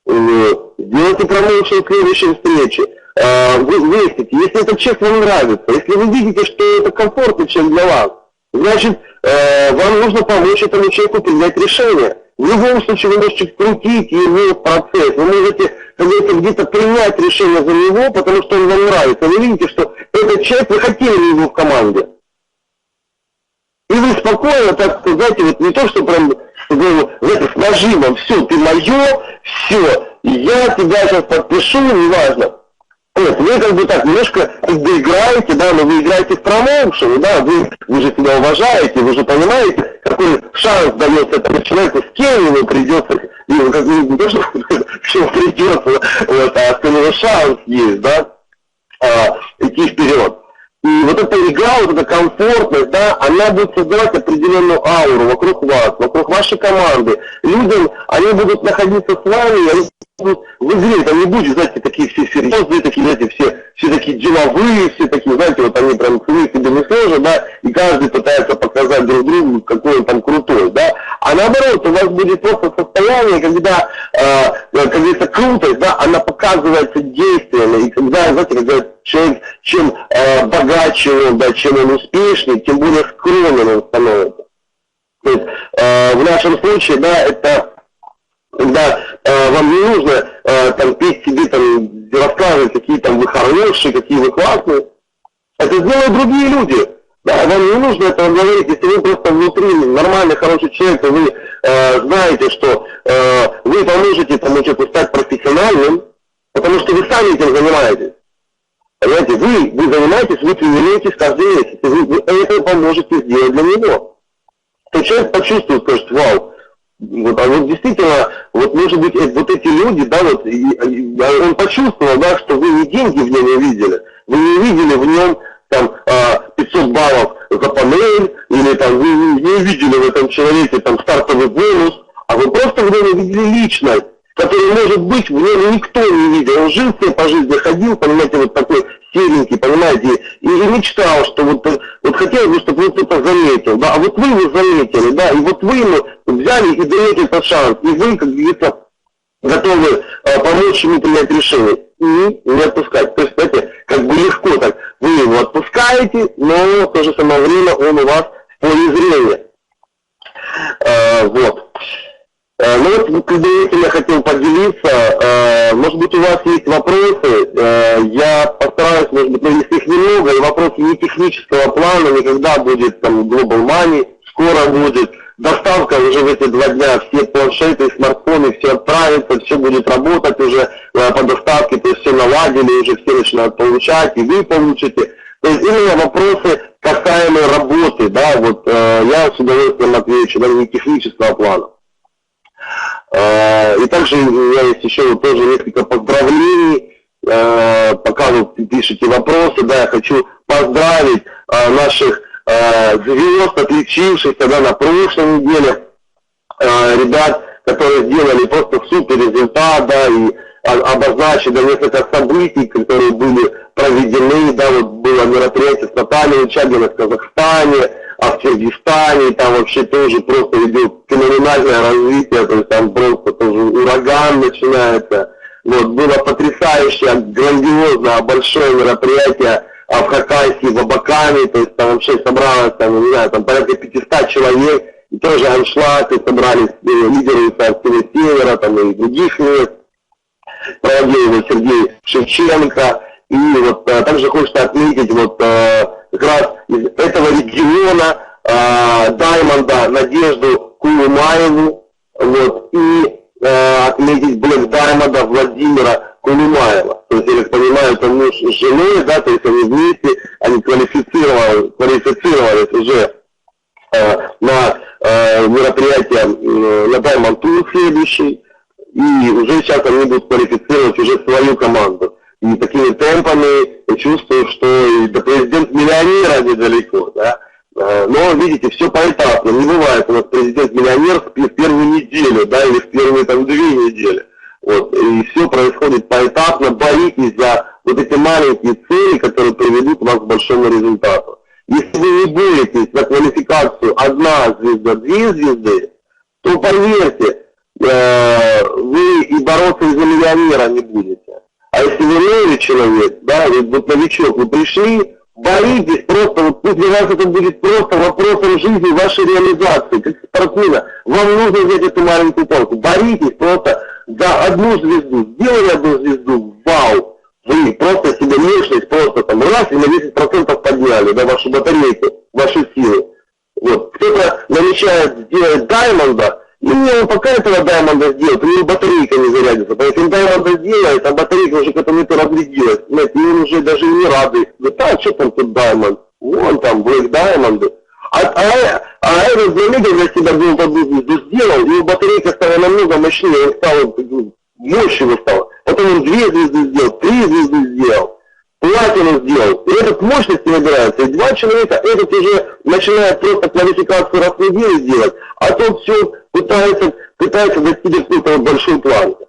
сделайте промоушен следующей встречи. Вы вместе, если этот чек вам нравится, если вы видите, что это комфортный чек для вас, значит, вам нужно помочь этому человеку принять решение. В любом случае вы можете вкрутить его в процесс, вы можете где-то принять решение за него, потому что он вам нравится. Вы видите, что этот человек, вы хотели его в команде. И вы спокойно, так сказать, вот не то, что прям с нажимом, все, ты мое, все, я тебя сейчас подпишу, неважно. Нет, вы как бы так немножко доиграете, да, но вы играете в промоушен, да, вы же себя уважаете, вы же понимаете, какой шанс дается этому человеку, с кем ему придется, как не то, что придется, вот, а с кем шанс есть, да, идти вперед. И вот эта игра, вот эта комфортность, да, она будет создавать определенную ауру вокруг вас, вокруг вашей команды. Людям, они будут находиться с вами, они будут в игре, там не будет, знаете, такие все серьезные, такие, знаете, все такие деловые, все такие, знаете, вот они прям к себе не сложат, да, и каждый пытается показать друг другу, какой он там крутой, да. А наоборот, у вас будет просто состояние, когда, как говорится, крутость, да, она показывается действиями, и когда, знаете, когда человек, чем богаче он, да, чем он успешнее, тем более скромным он становится. То есть в нашем случае, да, это когда вам не нужно там петь себе, там, рассказывать, какие там вы хорошие, какие вы классные. Это сделают другие люди. Да, вам не нужно этого говорить, если вы просто внутри нормальный, хороший человек, и вы знаете, что вы поможете тому человеку стать профессиональным, потому что вы сами этим занимаетесь. Понимаете, вы занимаетесь, вы тренируетесь каждый месяц, и вы это поможете сделать для него. То человек почувствует, скажет, вау, вот, а вот действительно, вот может быть, вот эти люди, да, вот, он почувствовал, да, что вы не деньги в нем увидели, вы не увидели в нем там 500 баллов за панель, или там вы не увидели в этом человеке там стартовый бонус, а вы просто в нем увидели личность, который, может быть, в нем никто не видел. Он жил себе по жизни, ходил, понимаете, вот такой серенький, понимаете, и мечтал, что вот хотел бы, чтобы он кто-то заметил, да, а вот вы его заметили, да, и вот вы ему взяли и даете этот шанс, и вы, как говорится, готовы помочь ему принять решение и не отпускать. То есть, знаете, как бы легко так, вы его отпускаете, но в то же самое время он у вас в поле зрения. Вот. Ну вот, когда этим я хотел поделиться, может быть, у вас есть вопросы, я постараюсь, может быть, если их немного, и вопросы не технического плана, никогда будет там Global Money, скоро будет, доставка уже в эти 2 дня, все планшеты, смартфоны, все отправится, все будет работать уже по доставке, то есть все наладили, уже все начинают получать, и вы получите. То есть именно вопросы касаемые работы, да, вот я с удовольствием отвечу, даже не технического плана. И также у меня есть еще тоже несколько поздравлений, пока вы пишете вопросы, да, я хочу поздравить наших звезд, отличившихся, да, на прошлой неделе, ребят, которые сделали просто супер результат, да, и обозначили да, несколько событий, которые были проведены, да, вот было мероприятие с Натальей Чагиной в Казахстане, а в Киргизстане, там вообще тоже просто идет феноменальное развитие, то есть там просто тоже ураган начинается. Вот, было потрясающее, грандиозное, большое мероприятие в Хакасии, в Абакане, то есть там вообще собралось, там, не знаю, там порядка 500 человек, и тоже аншлаг, и собрались лидеры со всего севера, там и других мест, проводил его Сергей Шевченко, и вот также хочется отметить вот как раз из этого региона Даймонда Надежду Кулумаеву, вот, и отметить Блэк Даймонда Владимира Кулимаева. То есть, я так понимаю, это муж с женой, да, то есть они вместе, они квалифицировались уже на мероприятие на Diamond Tour следующий, и уже сейчас они будут квалифицировать уже свою команду. И такими темпами я чувствую, что и до президент-миллионера недалеко, да. Но, видите, все поэтапно. Не бывает у нас президент-миллионер в первую неделю, да, или в первые там 2 недели. Вот. И все происходит поэтапно. Боритесь за вот эти маленькие цели, которые приведут вас к большому результату. Если вы не боретесь за квалификацию 1 звезда, 2 звезды, то поверьте, вы и бороться за миллионера не будете. А если вы новый человек, да, вот новичок, вы пришли, боритесь просто, вот для вас это будет просто вопросом жизни, вашей реализации, как спортсмена. Вам нужно взять эту маленькую палку. Боритесь просто за 1 звезду. Сделали 1 звезду, вау! Вы просто себе мощность просто там раз и на 10% подняли, да, вашу батарейку, ваши силы. Вот. Кто-то намечает сделать даймонда, и он пока этого даймонда сделает, у него батарейка не зарядится. Поэтому он даймонда сделает, а батарейка уже к этому не разрядилась. Знаете, и он уже даже не рады. Говорит, а что там тут даймонд? Вон там, блэк даймонды. А этот заметил для себя Gold 1 звезду сделал, и его батарейка стала намного мощнее, он стал, мощь его стала. Потом он 2 звезды сделал, 3 звезды сделал, платину сделал. И этот мощности набирается. И 2 человека, этот уже начинает просто квалификацию раз в неделю делать, а тот все пытается достичь какой-то большой планки.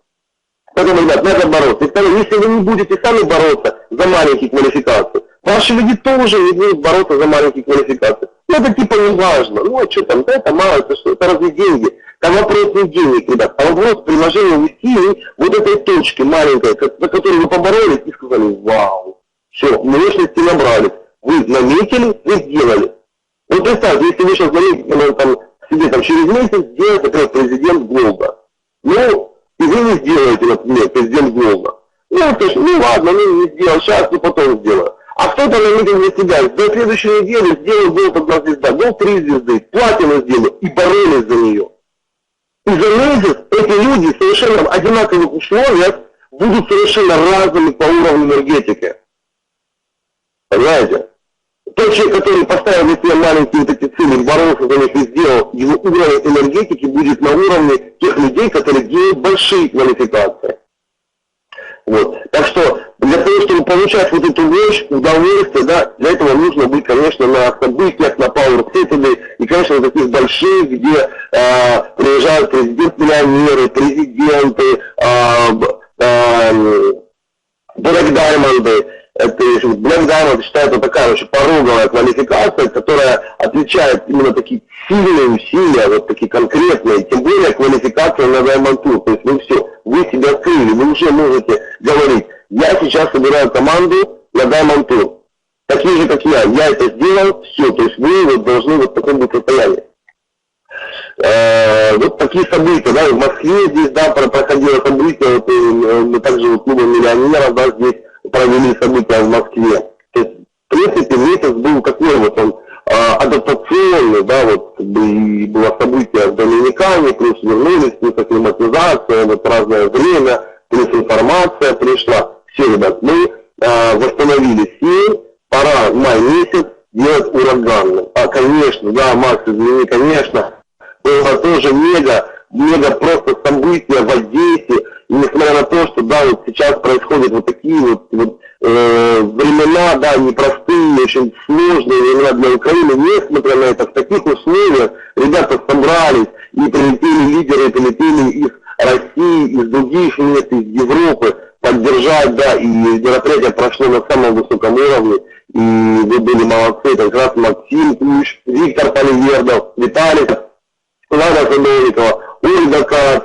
Поэтому, ребят, надо бороться. И второе, если вы не будете сами бороться за маленькие квалификации, ваши люди тоже не будут бороться за маленькие квалификации. Ну, это типа не важно. Ну, а что там, да, это мало, это что, это разве деньги? Там вопрос не денег, ребят, а вопрос приложения усилий вот этой точки маленькой, за которую вы поборолись и сказали, вау, все, мощности набрались. Вы наметили, вы сделали. Вот представьте, если вы сейчас наметили там, себе там, через месяц сделать, например, президент Голда. Ну, и вы не сделаете, например, президент Голда. Ну, скажешь, ну ладно, ну не сделал, сейчас, ну потом сделаю. А кто-то наметил для себя, до следующей недели сделал Голд 1 звезда, Голд 3 звезды, платину сделал и боролись за нее. И за месяц эти люди в совершенно одинаковых условиях будут совершенно разными по уровню энергетики. Понимаете? Тот человек, который поставил для себя маленькие вот эти цели, боролся за них и сделал, его уровень энергетики будет на уровне тех людей, которые делают большие квалификации. Вот. Так что для того, чтобы получать вот эту мощь, удовольствие, да, для этого нужно быть, конечно, на событиях, на Power City, и, конечно, на таких больших, где приезжают президент-миллионеры, президенты, Black Diamond. Это Black Diamond считается такая очень пороговая квалификация, которая отличает именно такие сильные усилия, вот такие конкретные, тем более квалификация на Diamond Tour. То есть вы все, вы себя открыли, вы уже можете говорить, я сейчас собираю команду на Diamond Tour. Такие же, как я это сделал, все, то есть вы вот должны вот в таком быть состоянии. Вот такие события, да, в Москве здесь, да, проходило событие, вот, мы также вот клубом миллионеров, да, здесь провели события в Москве. То есть, в принципе, месяц был такой вот он адаптационный, да, вот как бы и было событие в Доминикане, плюс вернулись, плюс акклиматизация, вот разное время, плюс информация пришла. Все, ребят, мы восстановили силы, пора май месяц делать ураганным. А, конечно, да, Макс, извини, конечно, было тоже мега просто события в Одессе. И несмотря на то, что, да, вот сейчас происходят вот такие вот времена, да, непростые, очень сложные времена для Украины, несмотря на это, в таких условиях ребята собрались, и прилетели лидеры, прилетели из России, из других мест, из Европы, поддержать, да, и мероприятие прошло на самом высоком уровне, и вы были молодцы, как раз Максим Ключ, Виктор Поливердов, Виталий, Лада Садовникова, Ольга Кац,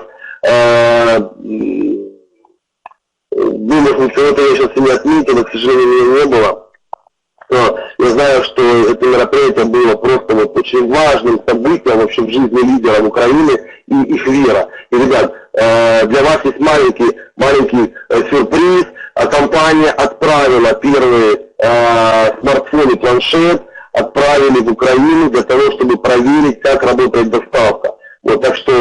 думаю, чего-то я сейчас не отметил, к сожалению, меня не было. Но я знаю, что это мероприятие было просто вот очень важным событием вообще в жизни лидеров Украины и их вера. И, ребят, для вас есть маленький сюрприз. Компания отправила первый смартфон и планшет, отправили в Украину для того, чтобы проверить, как работает доставка. Вот, так что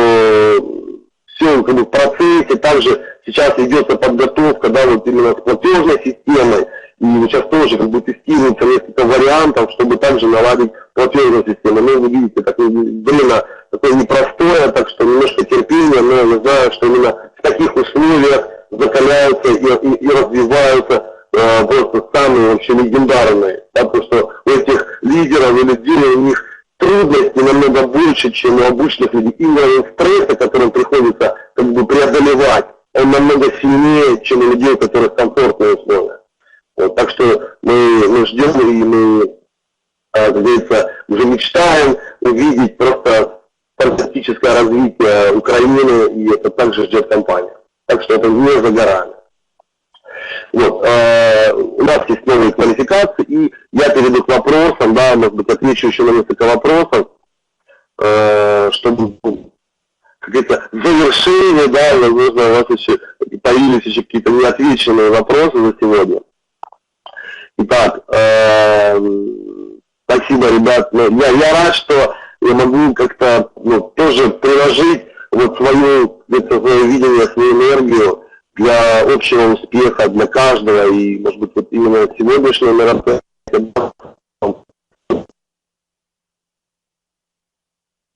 все как бы в процессе, также сейчас ведется подготовка, да, вот именно с платежной системой, и сейчас тоже как бы тестируется несколько вариантов, чтобы также наладить платежную систему. Ну, вы видите, такое время такое непростое, так что немножко терпения, но я знаю, что именно в таких условиях закаляются и развиваются просто самые вообще легендарные, да, потому что у этих лидеров и людей у них трудности намного больше, чем у обычных людей. И уровень стресса, который приходится как бы преодолевать, он намного сильнее, чем у людей, у которых комфортные условия. Вот, так что мы ждем и мы, как говорится, уже мечтаем увидеть просто фантастическое развитие Украины, и это также ждет компания. Так что это не за горами. Вот, у нас есть новые квалификации, и я перейду к вопросам, да, может быть, отвечу еще на несколько вопросов, чтобы, как говорится, в завершение, да, возможно, у вас еще появились еще какие-то неотвеченные вопросы за сегодня. Итак, спасибо, ребят. Я рад, что я могу как-то тоже приложить вот свое видение, свою энергию для общего успеха, для каждого, и, может быть, вот именно сегодняшнее мероприятие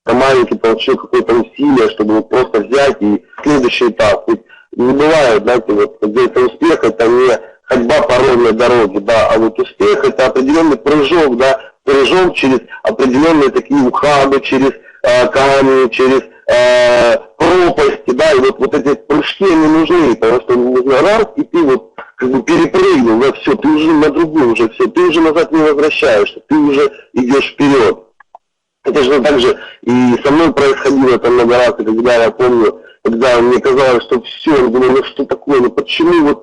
маленький получил какое-то усилие, чтобы вот просто взять и следующий этап. Ведь не бывает, знаете, вот где-то успех, это не ходьба по ровной дороге, да, а вот успех это определенный прыжок, да, прыжок через определенные такие ухабы, через камни, через пропасти, да, и вот эти прыжки не нужны, потому что нужно раз, и ты вот как бы перепрыгнул, да, все, ты уже на другую, уже все, ты уже назад не возвращаешься, ты уже идешь вперед. Это же так же и со мной происходило это много раз, когда я помню, когда мне казалось, что все, я думаю, ну что такое, ну почему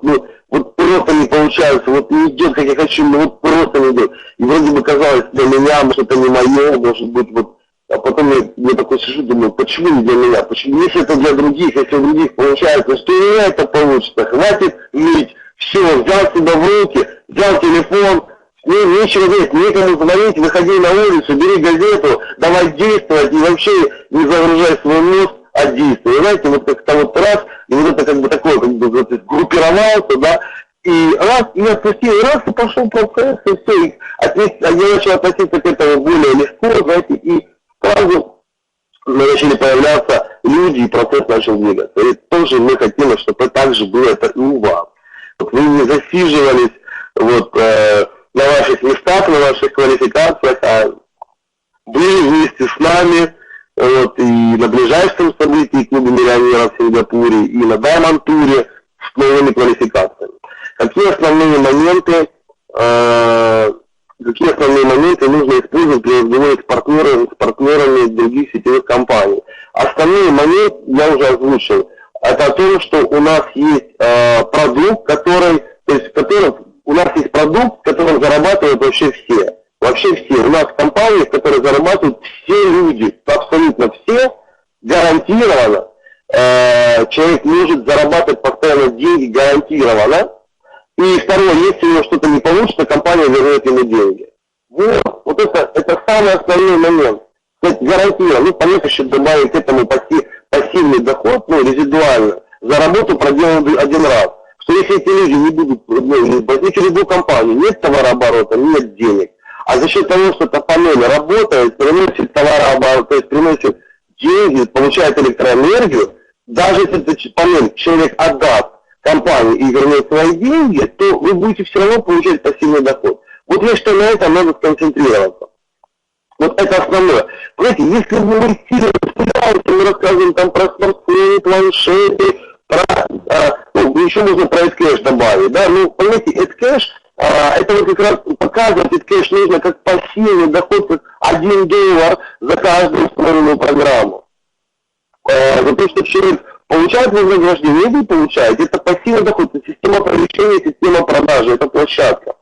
вот просто не получается, вот не идет, как я хочу, ну вот просто не идет. И вроде бы казалось для меня, может это не мое, может быть вот. А потом я такой сижу, думаю, почему не для меня? Почему? Если это для других, если у других получается, что и у меня это получится. Хватит ныть. Все, взял себя в руки, взял телефон, нечего делать, некому звонить, выходи на улицу, бери газету, давай действовать и вообще не загружай свой мозг от действия. Знаете, вот как-то вот раз, и вот это как бы такое, как бы вот, группировался, да, и раз, и отпустил, и раз, и пошел процесс, и все. И я начал относиться к этому более легко, знаете, и сразу начали появляться люди, и процесс начал двигаться. И тоже мы хотим, чтобы так же было это и у вас. Вот вы не засиживались вот, на ваших местах, на ваших квалификациях, а были вместе с нами вот, и на ближайшем событии клуба миллионеров в Сингапуре, и на Даймонд-туре с новыми квалификациями. Какие основные моменты нужно использовать при разговоре с партнерами других сетевых компаний? Основной момент я уже озвучил. Это о том, что у нас есть продукт, у нас есть продукт, которым зарабатывают вообще все. Вообще все. У нас компании, в которых зарабатывают все люди, абсолютно все, гарантированно. Человек может зарабатывать постоянно деньги гарантированно. И второе, если у него что-то не получится, компания вернет ему деньги. Вот это самый основной момент. Кстати, гарантированно. Ну, понятно, еще добавить к этому пассивный доход, резидуально, за работу проделанную один раз. Что если эти люди не будут, возникли любую компанию, нет товарооборота, нет денег. А за счет того, что эта панель работает, приносит товарооборот, то есть приносит деньги, получает электроэнергию, даже если эта панель человек отдаст компании и вернет свои деньги, то вы будете все равно получать пассивный доход. Вот я считаю, на этом надо сконцентрироваться. Вот это основное. Знаете, если мы мы рассказываем там про смартфоны, планшеты, еще можно про EdCash добавить, да, понимаете, EdCash, это вот как раз показывать EdCash нужно как пассивный доход, как $1 за каждую встроенную программу. За то, что человек получает вознаграждение, вы получаете, это пассивный доход, это система привлечения, система продажи, это площадка.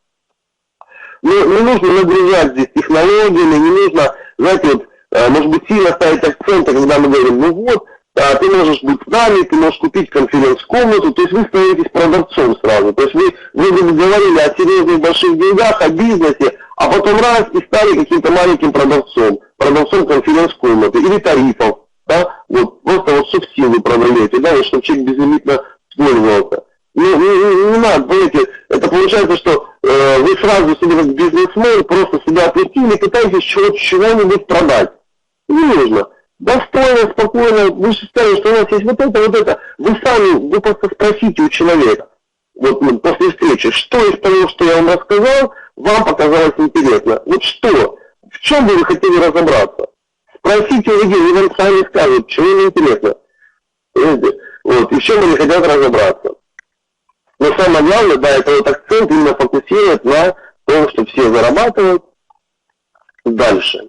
Но не нужно нагружать здесь технологиями, не нужно, знаете, вот, может быть, сильно ставить акценты, когда мы говорим, ты можешь быть с нами, ты можешь купить конференц-комнату, то есть вы становитесь продавцом сразу. То есть вы говорили о серьезных больших деньгах, о бизнесе, а потом раз и стали каким-то маленьким продавцом конференц-комнаты или тарифов, да, вот просто вот субсидии продаете, да, вот, чтобы человек безлимитно пользовался. Не надо, понимаете, это получается, что вы сразу себе как бизнесмен просто себя отпустили и пытаетесь чего-нибудь продать. Не нужно. Достойно, спокойно, вы считаете, что у нас есть вот это. Вы просто спросите у человека, вот после встречи, что из того, что я вам рассказал, вам показалось интересно. Вот что? В чем бы вы хотели разобраться? Спросите у людей, они вам сами скажут, чего им интересно. Понимаете? Вот, и в чем они хотят разобраться. Но самое главное, да, это вот акцент именно фокусирует на том, что все зарабатывают дальше.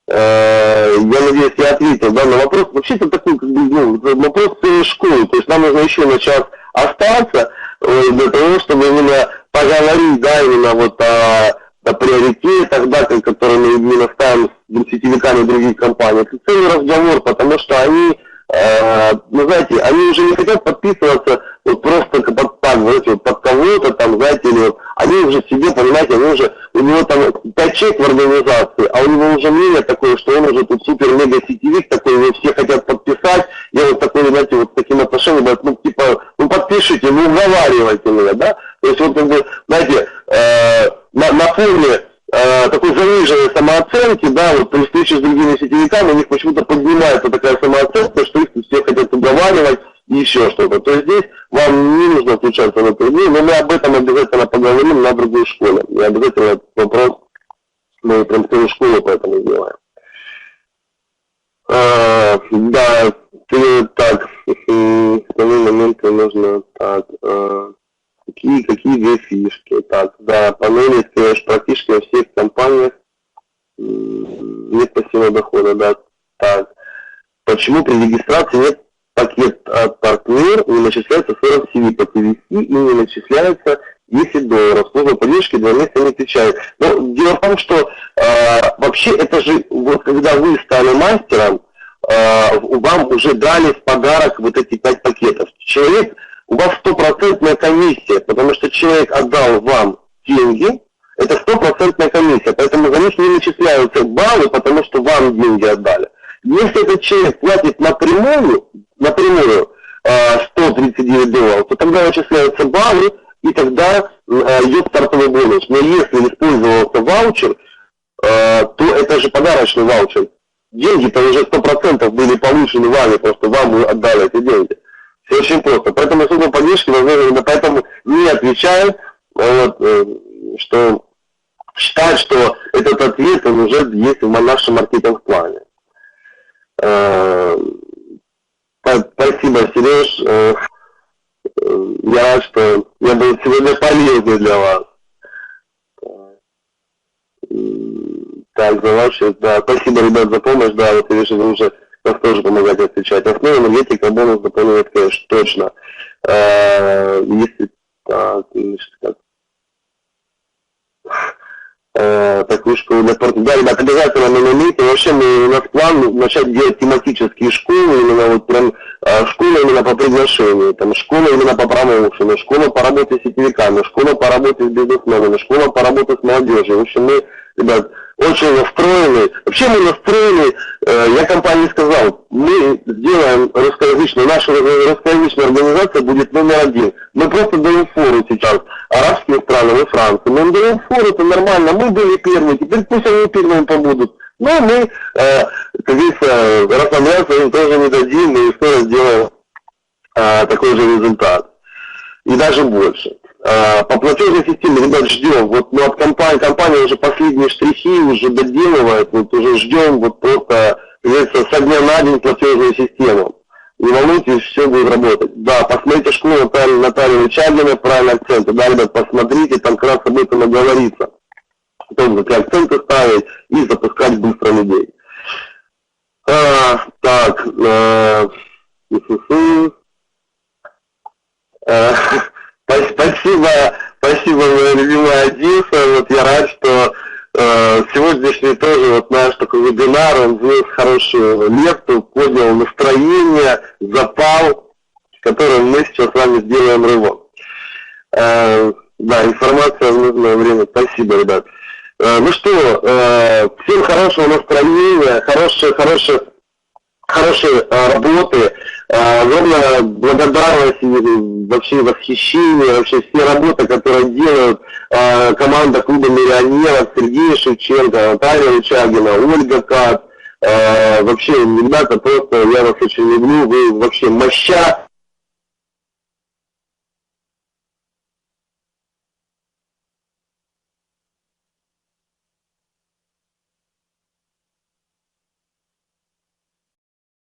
Я надеюсь, я ответил, да, на вопрос. Вообще-то такой, как бы, вопрос целой школы. То есть нам нужно еще на час остаться для того, чтобы именно поговорить, да, именно вот о приоритетах, да, которые мы именно ставим с сетевиками других компаний. Это целый разговор, потому что они, ну, знаете, они уже не хотят подписываться вот просто под, так, знаете, вот под кого-то там, знаете, или вот, они уже себе, понимаете, они уже, у него там 5 человек в организации, а у него уже мнение такое, что он уже тут супер-мега-сетевик такой, его все хотят подписать, я вот такой, знаете, вот с таким отношением, ну, типа, ну, подпишите, ну, уговаривайте меня, да, то есть вот, как бы, знаете, на фоне такой заниженной самооценки, да, вот при встрече с другими сетевиками у них почему-то поднимается такая самооценка, что их все хотят уговаривать и еще что-то. То есть здесь вам не нужно включаться в эту идею, но мы об этом обязательно поговорим на другой школе. И обязательно этот вопрос мы прям целую школу поэтому сделаем. Да, так, в данный момент нужно так. Какие две фишки? Так, да, панели скажешь, практически во всех компаниях нет пассивного дохода, да. Так, почему при регистрации нет пакет от партнер, не начисляется 40 CV по TVC и не начисляется $10. Служба поддержки 2 месяца не отвечает. Но дело в том, что вообще это же, вот когда вы стали мастером, вам уже дали в подарок вот эти 5 пакетов. Человек, у вас 100% комиссия, потому что человек отдал вам деньги, это 100% комиссия, поэтому за них не начисляются баллы, потому что вам деньги отдали. Если этот человек платит напрямую $139, то тогда начисляются баллы, и тогда идет стартовый бонус. Но если использовался ваучер, то это же подарочный ваучер. Деньги-то уже 100% были получены вами, просто вам отдали эти деньги. Все очень просто. Поэтому служба поддержки, возможно, поэтому не отвечает, вот, что считает, что этот ответ он уже есть в нашем маркетинг-плане. Спасибо, Сереж. Я рад, что я был сегодня полезный для вас. Так, за ваши, да, спасибо, ребят, за помощь, да, вот я вижу, вы уже нас тоже помогаете отвечать. Основа энергетика, бонус дополняет кэш, точно. Если так, такую школу для спорта. Да, ребят, обязательно мы наметим. Вообще у нас план начать делать тематические школы, именно вот прям школа именно по приглашению, там школа именно по промоушену, школа по работе с сетевиками, школа по работе с бизнесменами, школа по работе с молодежью. В общем, мы, ребят, очень настроены. Вообще мы настроены, я компании сказал, мы сделаем русскоязычную, наша русскоязычная организация будет №1. Мы просто даем фору сейчас арабским странам и Франции. Мы им даем фору, это нормально, мы были первые, теперь пусть они первыми побудут. Но мы, как говорится, расслабляться им тоже не дадим, мы скоро сделаем такой же результат. И даже больше. По платежной системе, ребят, ждем. Вот, ну, от компания уже последние штрихи уже доделывает, вот уже ждем вот просто, как говорится, со дня на день платежную систему. Не волнуйтесь, все будет работать. Да, посмотрите школу Натальи Чагиной, правильные акценты. Да, ребят, посмотрите, там как раз об этом и говорится. О том, какие акценты ставить и запускать быстро людей. Так, спасибо, моя любимая Одесса. Вот я рад, что сегодняшний тоже вот наш такой вебинар, он внес хорошую лепту, поднял настроение, запал, которым мы сейчас с вами сделаем рывок. Да, информация в нужное время. Спасибо, ребят. Ну что, всем хорошего настроения, хорошей работы. огромная благодарность и вообще восхищение, вообще все работы, которые делают команда клуба «Миллионеров», Сергей Шевченко, Наталья Рычагина, Ольга Кат. Вообще, ребята, просто я вас очень люблю, вы вообще моща.